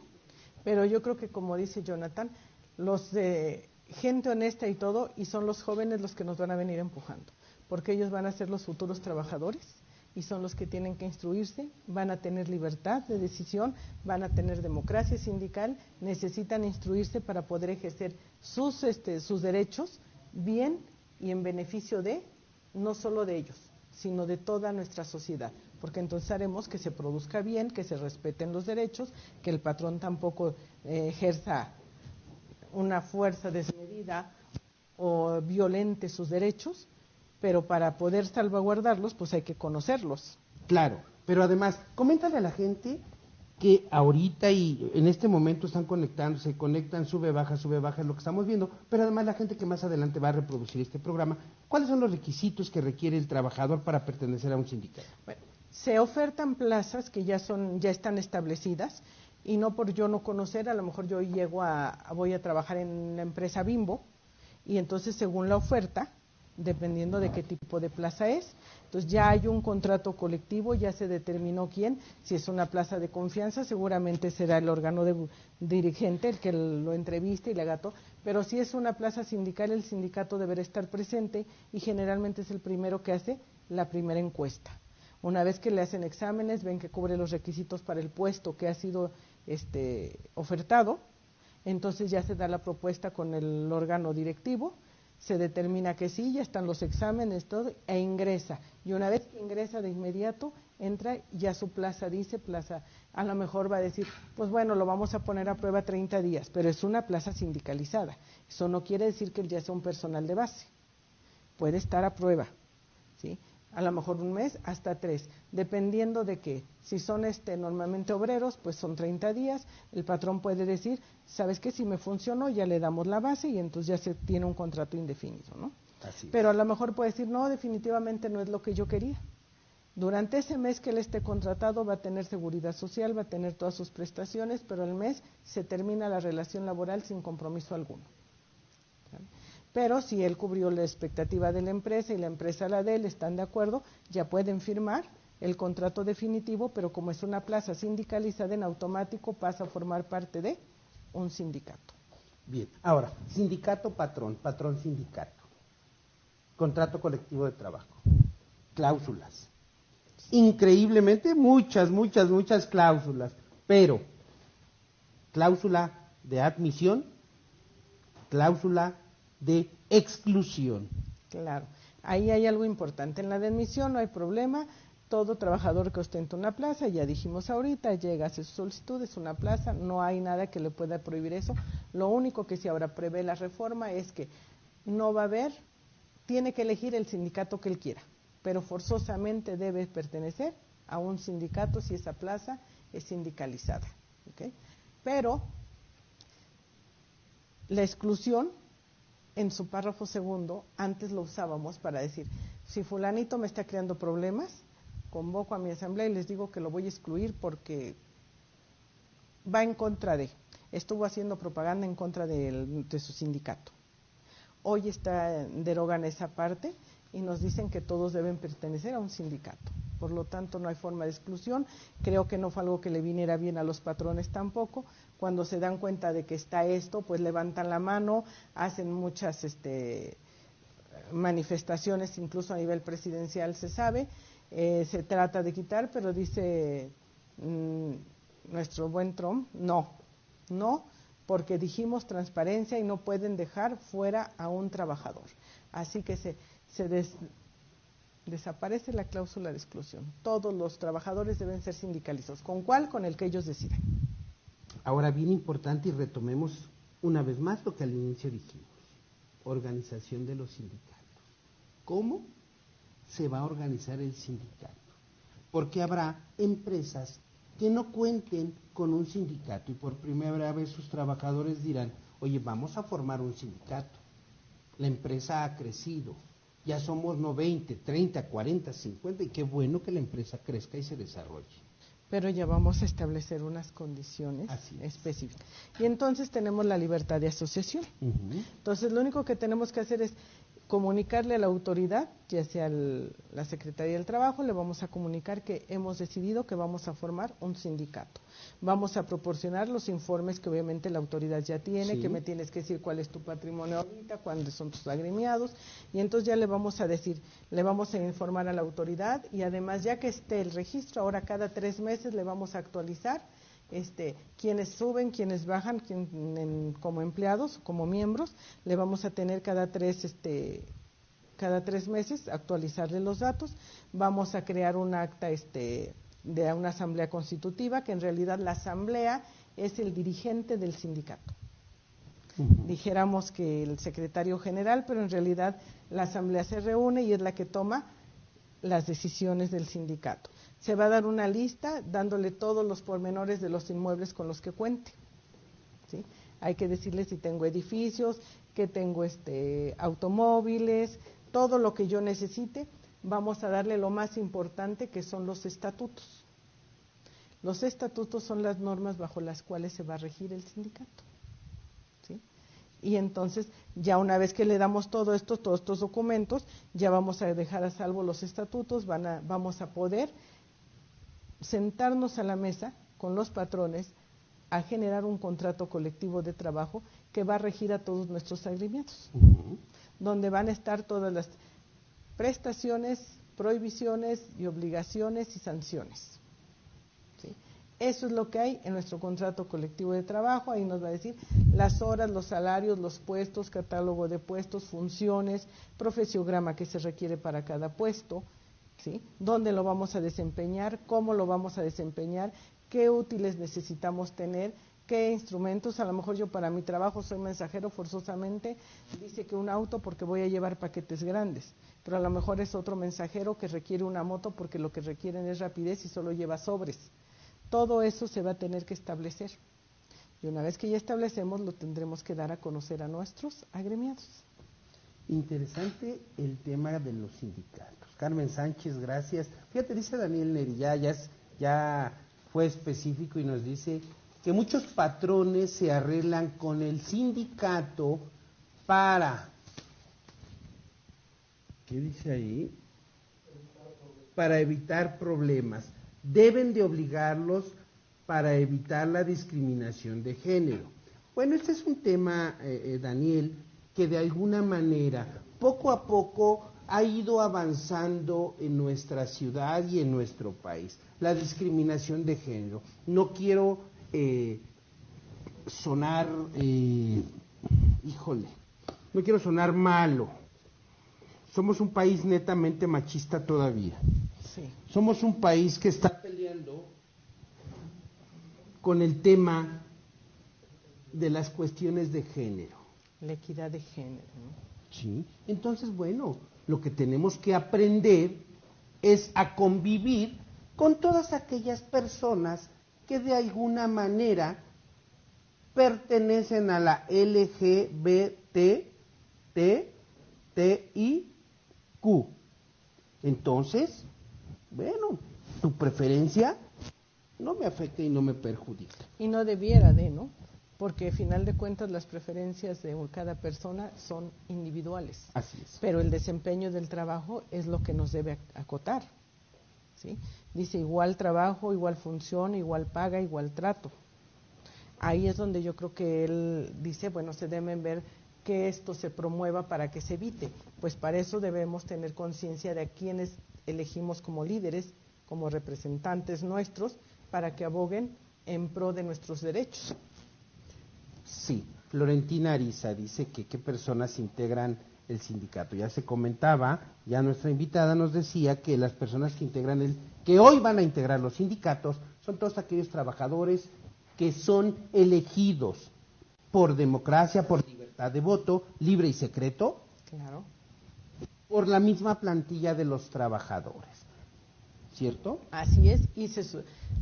pero yo creo que, como dice Jonathan, los de gente honesta y todo, y son los jóvenes los que nos van a venir empujando, porque ellos van a ser los futuros trabajadores y son los que tienen que instruirse, van a tener libertad de decisión, van a tener democracia sindical, necesitan instruirse para poder ejercer sus derechos bien y en beneficio de, no solo de ellos, sino de toda nuestra sociedad, porque entonces haremos que se produzca bien, que se respeten los derechos, que el patrón tampoco ejerza una fuerza desmedida o violente sus derechos, pero para poder salvaguardarlos, pues hay que conocerlos. Claro, pero además, coméntale a la gente que ahorita y en este momento están conectándose, conectan, sube, baja, es lo que estamos viendo, pero además la gente que más adelante va a reproducir este programa, ¿cuáles son los requisitos que requiere el trabajador para pertenecer a un sindicato? Bueno, se ofertan plazas que ya están establecidas, y no por yo no conocer, a lo mejor yo voy a trabajar en la empresa Bimbo, y entonces según la oferta, dependiendo de qué tipo de plaza es, entonces ya hay un contrato colectivo, ya se determinó quién, si es una plaza de confianza, seguramente será el órgano dirigente el que lo entreviste y le haga todo, pero si es una plaza sindical, el sindicato deberá estar presente y generalmente es el primero que hace la primera encuesta. Una vez que le hacen exámenes, ven que cubre los requisitos para el puesto que ha sido ofertado, entonces ya se da la propuesta con el órgano directivo, se determina que sí, ya están los exámenes, todo, e ingresa. Y una vez que ingresa de inmediato, entra, ya su plaza dice, a lo mejor va a decir, pues bueno, lo vamos a poner a prueba 30 días, pero es una plaza sindicalizada. Eso no quiere decir que él ya sea un personal de base. Puede estar a prueba, ¿sí? A lo mejor un mes hasta 3, dependiendo de que, si son normalmente obreros, pues son 30 días, el patrón puede decir, ¿sabes qué? Si me funcionó, ya le damos la base y entonces ya se tiene un contrato indefinido, ¿no? Así es. Pero a lo mejor puede decir, no, definitivamente no es lo que yo quería. Durante ese mes que él esté contratado va a tener seguridad social, va a tener todas sus prestaciones, pero al mes se termina la relación laboral sin compromiso alguno. ¿Sabe? Pero si él cubrió la expectativa de la empresa y la empresa la de él, están de acuerdo, ya pueden firmar el contrato definitivo, pero como es una plaza sindicalizada, en automático pasa a formar parte de un sindicato. Bien, ahora, sindicato patrón, patrón sindicato, contrato colectivo de trabajo, cláusulas. Increíblemente muchas cláusulas, pero cláusula de admisión, cláusula de exclusión. Claro, ahí hay algo importante. En la de admisión no hay problema, todo trabajador que ostenta una plaza, ya dijimos ahorita, llega, hace su solicitud, es una plaza, no hay nada que le pueda prohibir eso. Lo único que sí ahora prevé la reforma es que no va a haber, tiene que elegir el sindicato que él quiera, pero forzosamente debe pertenecer a un sindicato si esa plaza es sindicalizada, ¿okay? Pero la exclusión, en su párrafo segundo, antes lo usábamos para decir, si fulanito me está creando problemas, convoco a mi asamblea y les digo que lo voy a excluir porque va en contra estuvo haciendo propaganda en contra de su sindicato. Hoy derogan esa parte y nos dicen que todos deben pertenecer a un sindicato. Por lo tanto, no hay forma de exclusión. Creo que no fue algo que le viniera bien a los patrones tampoco. Cuando se dan cuenta de que está esto, pues levantan la mano, hacen muchas manifestaciones, incluso a nivel presidencial se sabe. Se trata de quitar, pero dice nuestro buen Trump, no, porque dijimos transparencia y no pueden dejar fuera a un trabajador. Así que desaparece la cláusula de exclusión. Todos los trabajadores deben ser sindicalizados. ¿Con cuál? Con el que ellos decidan. Ahora, bien importante, y retomemos una vez más lo que al inicio dijimos, organización de los sindicatos. ¿Cómo se va a organizar el sindicato? Porque habrá empresas que no cuenten con un sindicato y por primera vez sus trabajadores dirán, oye, vamos a formar un sindicato. La empresa ha crecido, ya somos no 20, 30, 40, 50 y qué bueno que la empresa crezca y se desarrolle. Pero ya vamos a establecer unas condiciones específicas. Y entonces tenemos la libertad de asociación. Entonces lo único que tenemos que hacer es comunicarle a la autoridad, ya sea la Secretaría del Trabajo, le vamos a comunicar que hemos decidido que vamos a formar un sindicato. Vamos a proporcionar los informes que obviamente la autoridad ya tiene, que me tienes que decir cuál es tu patrimonio ahorita, cuáles son tus agremiados, y entonces ya le vamos a decir, le vamos a informar a la autoridad, y además ya que esté el registro, ahora cada 3 meses le vamos a actualizar quienes suben, quienes bajan, como empleados, como miembros, le vamos a tener cada 3 meses actualizarle los datos. Vamos a crear un acta de una asamblea constitutiva, que en realidad la asamblea es el dirigente del sindicato. Dijéramos que el secretario general, pero en realidad la asamblea se reúne y es la que toma las decisiones del sindicato. Se va a dar una lista dándole todos los pormenores de los inmuebles con los que cuente, ¿sí? Hay que decirle si tengo edificios, que tengo automóviles, todo lo que yo necesite. Vamos a darle lo más importante, que son los estatutos. Los estatutos son las normas bajo las cuales se va a regir el sindicato, ¿sí? Y entonces, ya una vez que le damos todos estos documentos, ya vamos a dejar a salvo los estatutos, vamos a poder sentarnos a la mesa con los patrones a generar un contrato colectivo de trabajo que va a regir a todos nuestros agremiados, donde van a estar todas las prestaciones, prohibiciones y obligaciones y sanciones, ¿sí? Eso es lo que hay en nuestro contrato colectivo de trabajo. Ahí nos va a decir las horas, los salarios, los puestos, catálogo de puestos, funciones, profesiograma que se requiere para cada puesto, ¿sí? ¿Dónde lo vamos a desempeñar? ¿Cómo lo vamos a desempeñar? ¿Qué útiles necesitamos tener? ¿Qué instrumentos? A lo mejor yo para mi trabajo soy mensajero, forzosamente dice que un auto porque voy a llevar paquetes grandes, pero a lo mejor es otro mensajero que requiere una moto porque lo que requieren es rapidez y solo lleva sobres. Todo eso se va a tener que establecer. Y una vez que ya establecemos, lo tendremos que dar a conocer a nuestros agremiados. Interesante el tema de los sindicatos. Carmen Sánchez, gracias. Fíjate, dice Daniel Neri, ya fue específico y nos dice que muchos patrones se arreglan con el sindicato para, ¿qué dice ahí? Para evitar problemas. Deben de obligarlos para evitar la discriminación de género. Bueno, este es un tema, Daniel, que de alguna manera, poco a poco, ha ido avanzando en nuestra ciudad y en nuestro país. La discriminación de género. No quiero sonar, no quiero sonar malo. Somos un país netamente machista todavía. Sí. Somos un país que está peleando con el tema de las cuestiones de género. La equidad de género, ¿no? Sí. Entonces, bueno, lo que tenemos que aprender es a convivir con todas aquellas personas que de alguna manera pertenecen a la LGBTTIQ. Entonces, bueno, tu preferencia no me afecta y no me perjudica. Y no debiera de, ¿no? Porque al final de cuentas las preferencias de cada persona son individuales. Así es. Pero el desempeño del trabajo es lo que nos debe acotar, ¿sí? Dice igual trabajo, igual función, igual paga, igual trato. Ahí es donde yo creo que él dice, bueno, se deben ver que esto se promueva para que se evite. Pues para eso debemos tener conciencia de a quienes elegimos como líderes, como representantes nuestros, para que aboguen en pro de nuestros derechos. Sí, Florentina Ariza dice que qué personas integran el sindicato. Ya se comentaba, ya nuestra invitada nos decía que las personas que hoy van a integrar los sindicatos son todos aquellos trabajadores que son elegidos por democracia, por libertad de voto, libre y secreto, Claro. por la misma plantilla de los trabajadores, ¿cierto? Así es, y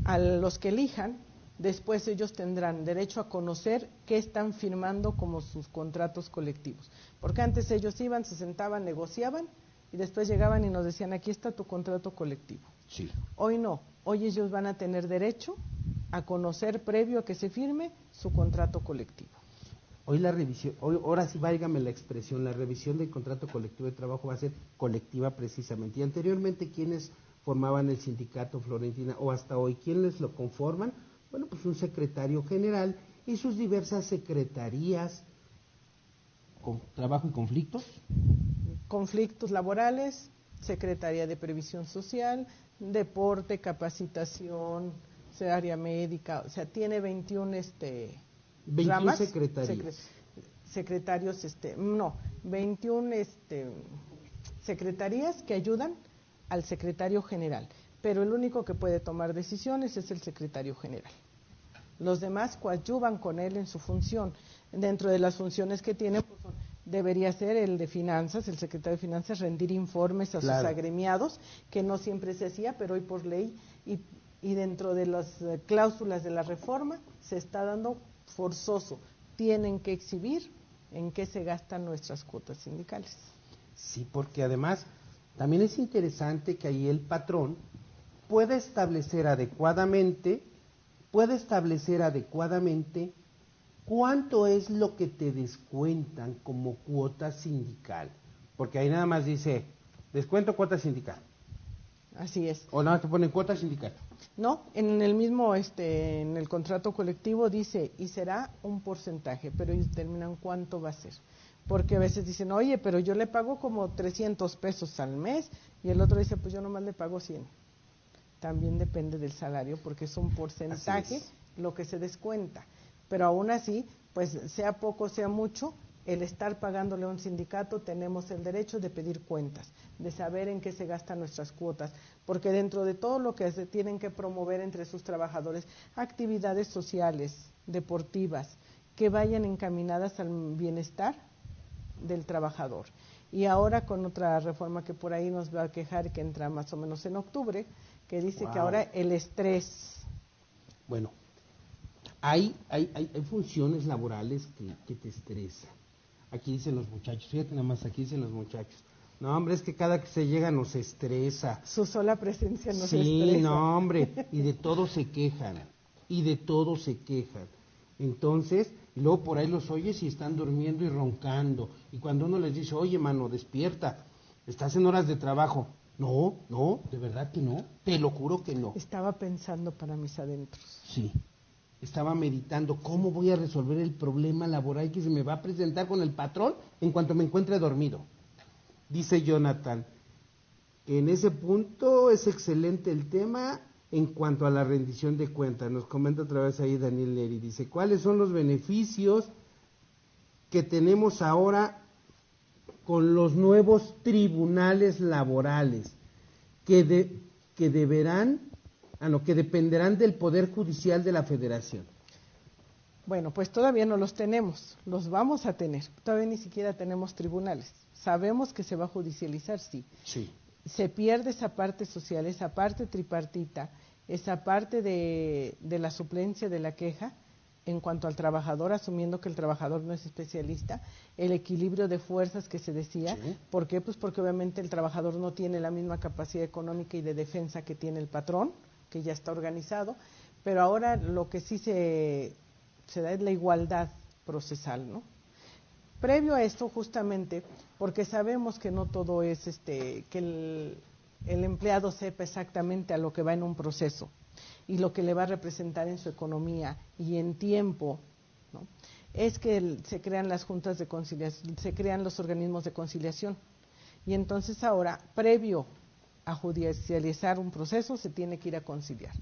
a los que elijan, después ellos tendrán derecho a conocer qué están firmando como sus contratos colectivos. Porque antes ellos iban, se sentaban, negociaban y después llegaban y nos decían, aquí está tu contrato colectivo. Sí. Hoy no, hoy ellos van a tener derecho a conocer previo a que se firme su contrato colectivo. Hoy la revisión, ahora sí válgame la expresión, la revisión del contrato colectivo de trabajo va a ser colectiva precisamente. Y anteriormente, ¿quiénes formaban el sindicato, Florentina? O hasta hoy, ¿quiénes lo conforman? Bueno, pues un secretario general y sus diversas secretarías. ¿Con trabajo y conflictos? Conflictos laborales, Secretaría de Previsión Social, Deporte, Capacitación, área médica, o sea, tiene 21 ramas, secretarias. Secretarios, 21 secretarías que ayudan al secretario general, pero el único que puede tomar decisiones es el secretario general. Los demás coadyuvan con él en su función. Dentro de las funciones que tiene, pues, debería ser el de finanzas, el secretario de finanzas, rendir informes a sus agremiados, que no siempre se hacía, pero hoy por ley y dentro de las cláusulas de la reforma se está dando forzoso. Tienen que exhibir en qué se gastan nuestras cuotas sindicales. Sí, porque además también es interesante que ahí el patrón pueda establecer adecuadamente cuánto es lo que te descuentan como cuota sindical, porque ahí nada más dice descuento cuota sindical. Así es. O nada más te ponen cuota sindical. No, en el mismo, en el contrato colectivo dice, y será un porcentaje, pero ellos determinan cuánto va a ser. Porque a veces dicen, oye, pero yo le pago como 300 pesos al mes, y el otro dice, pues yo nomás le pago 100. También depende del salario, porque es un porcentaje lo que se descuenta. Pero aún así, pues sea poco, sea mucho, el estar pagándole a un sindicato, tenemos el derecho de pedir cuentas, de saber en qué se gastan nuestras cuotas, porque dentro de todo lo que se tienen que promover entre sus trabajadores, actividades sociales, deportivas, que vayan encaminadas al bienestar del trabajador. Y ahora con otra reforma que por ahí nos va a quejar, que entra más o menos en octubre, que dice que ahora el estrés. Bueno, hay funciones laborales que te estresan. Aquí dicen los muchachos, fíjate nada más, aquí dicen los muchachos. No, hombre, es que cada que se llega nos estresa. Su sola presencia nos estresa. Sí, no, hombre, y de todo se quejan, Entonces, luego por ahí los oyes y están durmiendo y roncando. Y cuando uno les dice, oye, mano, despierta, estás en horas de trabajo. No, de verdad que no, te lo juro que no. Estaba pensando para mis adentros. Sí. Estaba meditando cómo voy a resolver el problema laboral que se me va a presentar con el patrón en cuanto me encuentre dormido. Dice Jonathan que en ese punto es excelente el tema en cuanto a la rendición de cuentas. Nos comenta otra vez ahí Daniel Neri. Dice, ¿cuáles son los beneficios que tenemos ahora con los nuevos tribunales laborales que dependerán del Poder Judicial de la Federación? Bueno, pues todavía no los tenemos, los vamos a tener. Todavía ni siquiera tenemos tribunales. Sabemos que se va a judicializar, sí. Se pierde esa parte social, esa parte tripartita, esa parte de la suplencia de la queja en cuanto al trabajador, asumiendo que el trabajador no es especialista, el equilibrio de fuerzas que se decía. Sí. ¿Por qué? Pues porque obviamente el trabajador no tiene la misma capacidad económica y de defensa que tiene el patrón, que ya está organizado, pero ahora lo que sí se da es la igualdad procesal, ¿no? Previo a esto, justamente, porque sabemos que no todo es que el empleado sepa exactamente a lo que va en un proceso y lo que le va a representar en su economía y en tiempo, ¿no? Es que se crean las juntas de conciliación, se crean los organismos de conciliación. Y entonces ahora, previo a judicializar un proceso, se tiene que ir a conciliar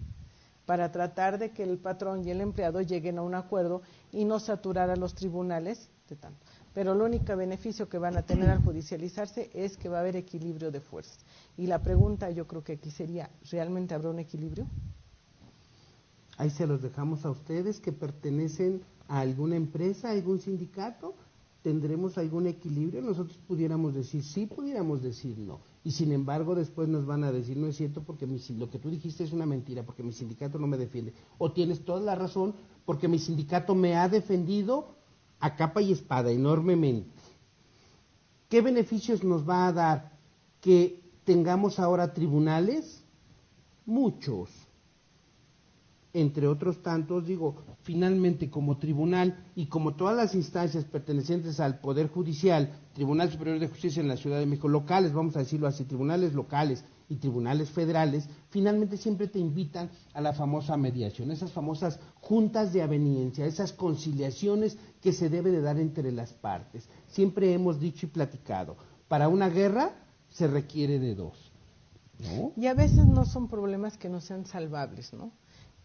para tratar de que el patrón y el empleado lleguen a un acuerdo y no saturar a los tribunales de tanto. Pero el único beneficio que van a tener al judicializarse es que va a haber equilibrio de fuerzas. Y la pregunta yo creo que aquí sería, ¿realmente habrá un equilibrio? Ahí se los dejamos a ustedes que pertenecen a alguna empresa, a algún sindicato. ¿Tendremos algún equilibrio? Nosotros pudiéramos decir sí, pudiéramos decir no. Y sin embargo después nos van a decir no es cierto porque lo que tú dijiste es una mentira, porque mi sindicato no me defiende. O tienes toda la razón porque mi sindicato me ha defendido a capa y espada enormemente. ¿Qué beneficios nos va a dar que tengamos ahora tribunales? Muchos. entre otros tantos, finalmente como tribunal y como todas las instancias pertenecientes al Poder Judicial, Tribunal Superior de Justicia en la Ciudad de México, locales, vamos a decirlo así, tribunales locales y tribunales federales, finalmente siempre te invitan a la famosa mediación, esas famosas juntas de aveniencia, esas conciliaciones que se debe de dar entre las partes. Siempre hemos dicho y platicado, para una guerra se requiere de dos, ¿no? Y a veces no son problemas que no sean salvables, ¿no?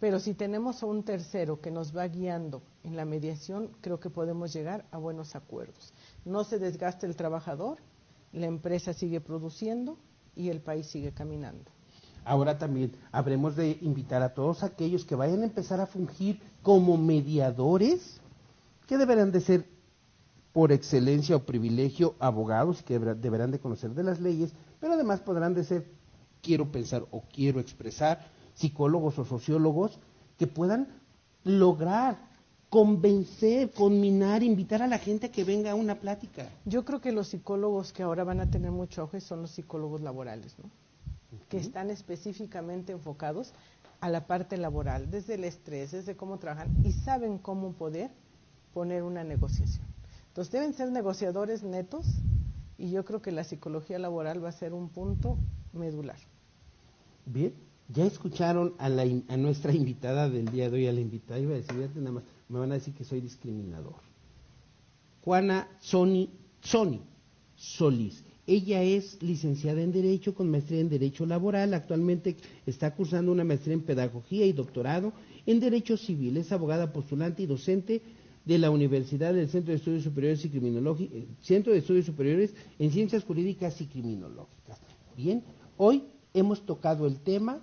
Pero si tenemos a un tercero que nos va guiando en la mediación, creo que podemos llegar a buenos acuerdos. No se desgasta el trabajador, la empresa sigue produciendo y el país sigue caminando. Ahora también habremos de invitar a todos aquellos que vayan a empezar a fungir como mediadores, que deberán de ser por excelencia o privilegio abogados, que deberán de conocer de las leyes, pero además podrán de ser, quiero pensar o quiero expresar, psicólogos o sociólogos que puedan lograr convencer, conminar, invitar a la gente a que venga a una plática. Yo creo que los psicólogos que ahora van a tener mucho auge son los psicólogos laborales, ¿no? Que están específicamente enfocados a la parte laboral, desde el estrés, desde cómo trabajan y saben cómo poder poner una negociación. Entonces deben ser negociadores netos y yo creo que la psicología laboral va a ser un punto medular. Bien, ya escucharon a nuestra invitada del día de hoy, a la invitada, iba a decir, nada más, me van a decir que soy discriminador. Juana Sony Solís. Ella es licenciada en Derecho con maestría en Derecho Laboral, actualmente está cursando una maestría en Pedagogía y doctorado en Derecho Civil, es abogada postulante y docente de la Universidad del Centro de Estudios Superiores y Centro de Estudios Superiores en Ciencias Jurídicas y Criminológicas. Bien, hoy hemos tocado el tema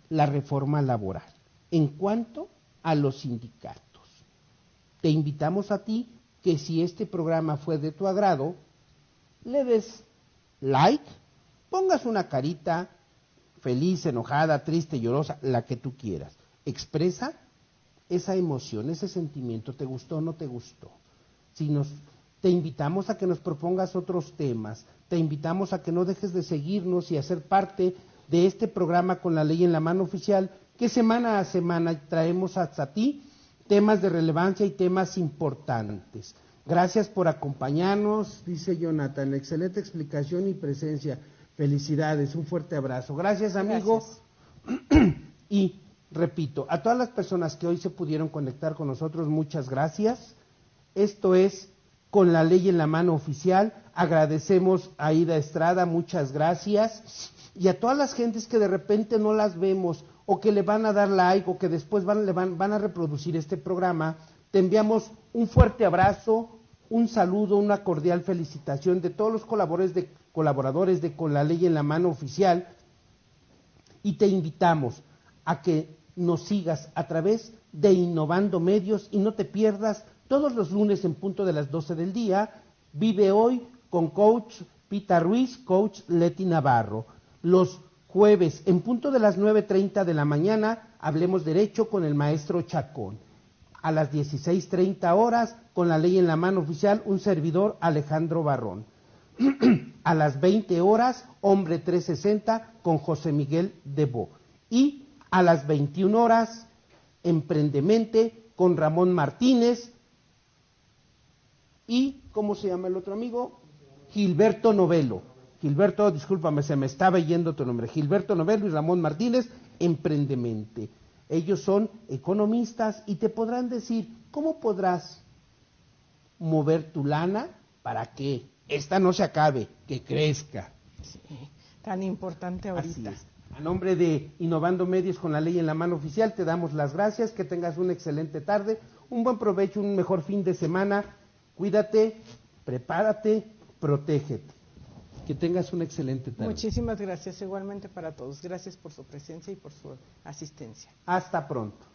la reforma laboral en cuanto a los sindicatos. Te invitamos a ti que si este programa fue de tu agrado, le des like, pongas una carita feliz, enojada, triste, llorosa, la que tú quieras. Expresa esa emoción, ese sentimiento, ¿te gustó o no te gustó? Te invitamos a que nos propongas otros temas, te invitamos a que no dejes de seguirnos y a ser parte de este programa con la ley en la mano oficial, que semana a semana traemos hasta ti temas de relevancia y temas importantes. Gracias por acompañarnos, dice Jonathan, excelente explicación y presencia. Felicidades, un fuerte abrazo. Gracias, amigo. Gracias. Y repito, a todas las personas que hoy se pudieron conectar con nosotros, muchas gracias. Esto es Con la Ley en la Mano Oficial. Agradecemos a Aida Estrada, muchas gracias. Y a todas las gentes que de repente no las vemos, o que le van a dar like, o que después van a reproducir este programa, te enviamos un fuerte abrazo, un saludo, una cordial felicitación de todos los colaboradores de Con la Ley en la Mano Oficial, y te invitamos a que nos sigas a través de Innovando Medios y no te pierdas todos los lunes en punto de las 12 del día, Vive Hoy con Coach Pita Ruiz, Coach Leti Navarro. Los jueves en punto de las 9:30 de la mañana, Hablemos Derecho con el maestro Chacón. A las 16:30 horas, Con la Ley en la Mano Oficial, un servidor, Alejandro Barrón. A las 20 horas, Hombre 360 con José Miguel Debo. Y a las 21 horas, Emprendemente con Ramón Martínez y, ¿cómo se llama el otro amigo? Gilberto Novelo. Gilberto, discúlpame, se me estaba yendo tu nombre. Gilberto Novelo y Ramón Martínez, Emprendemente. Ellos son economistas y te podrán decir, ¿cómo podrás mover tu lana para que esta no se acabe, que crezca? Sí, tan importante ahorita. Así es. A nombre de Innovando Medios con la Ley en la Mano Oficial, te damos las gracias, que tengas una excelente tarde, un buen provecho, un mejor fin de semana. Cuídate, prepárate, protégete. Que tengas una excelente tarde. Muchísimas gracias, igualmente para todos. Gracias por su presencia y por su asistencia. Hasta pronto.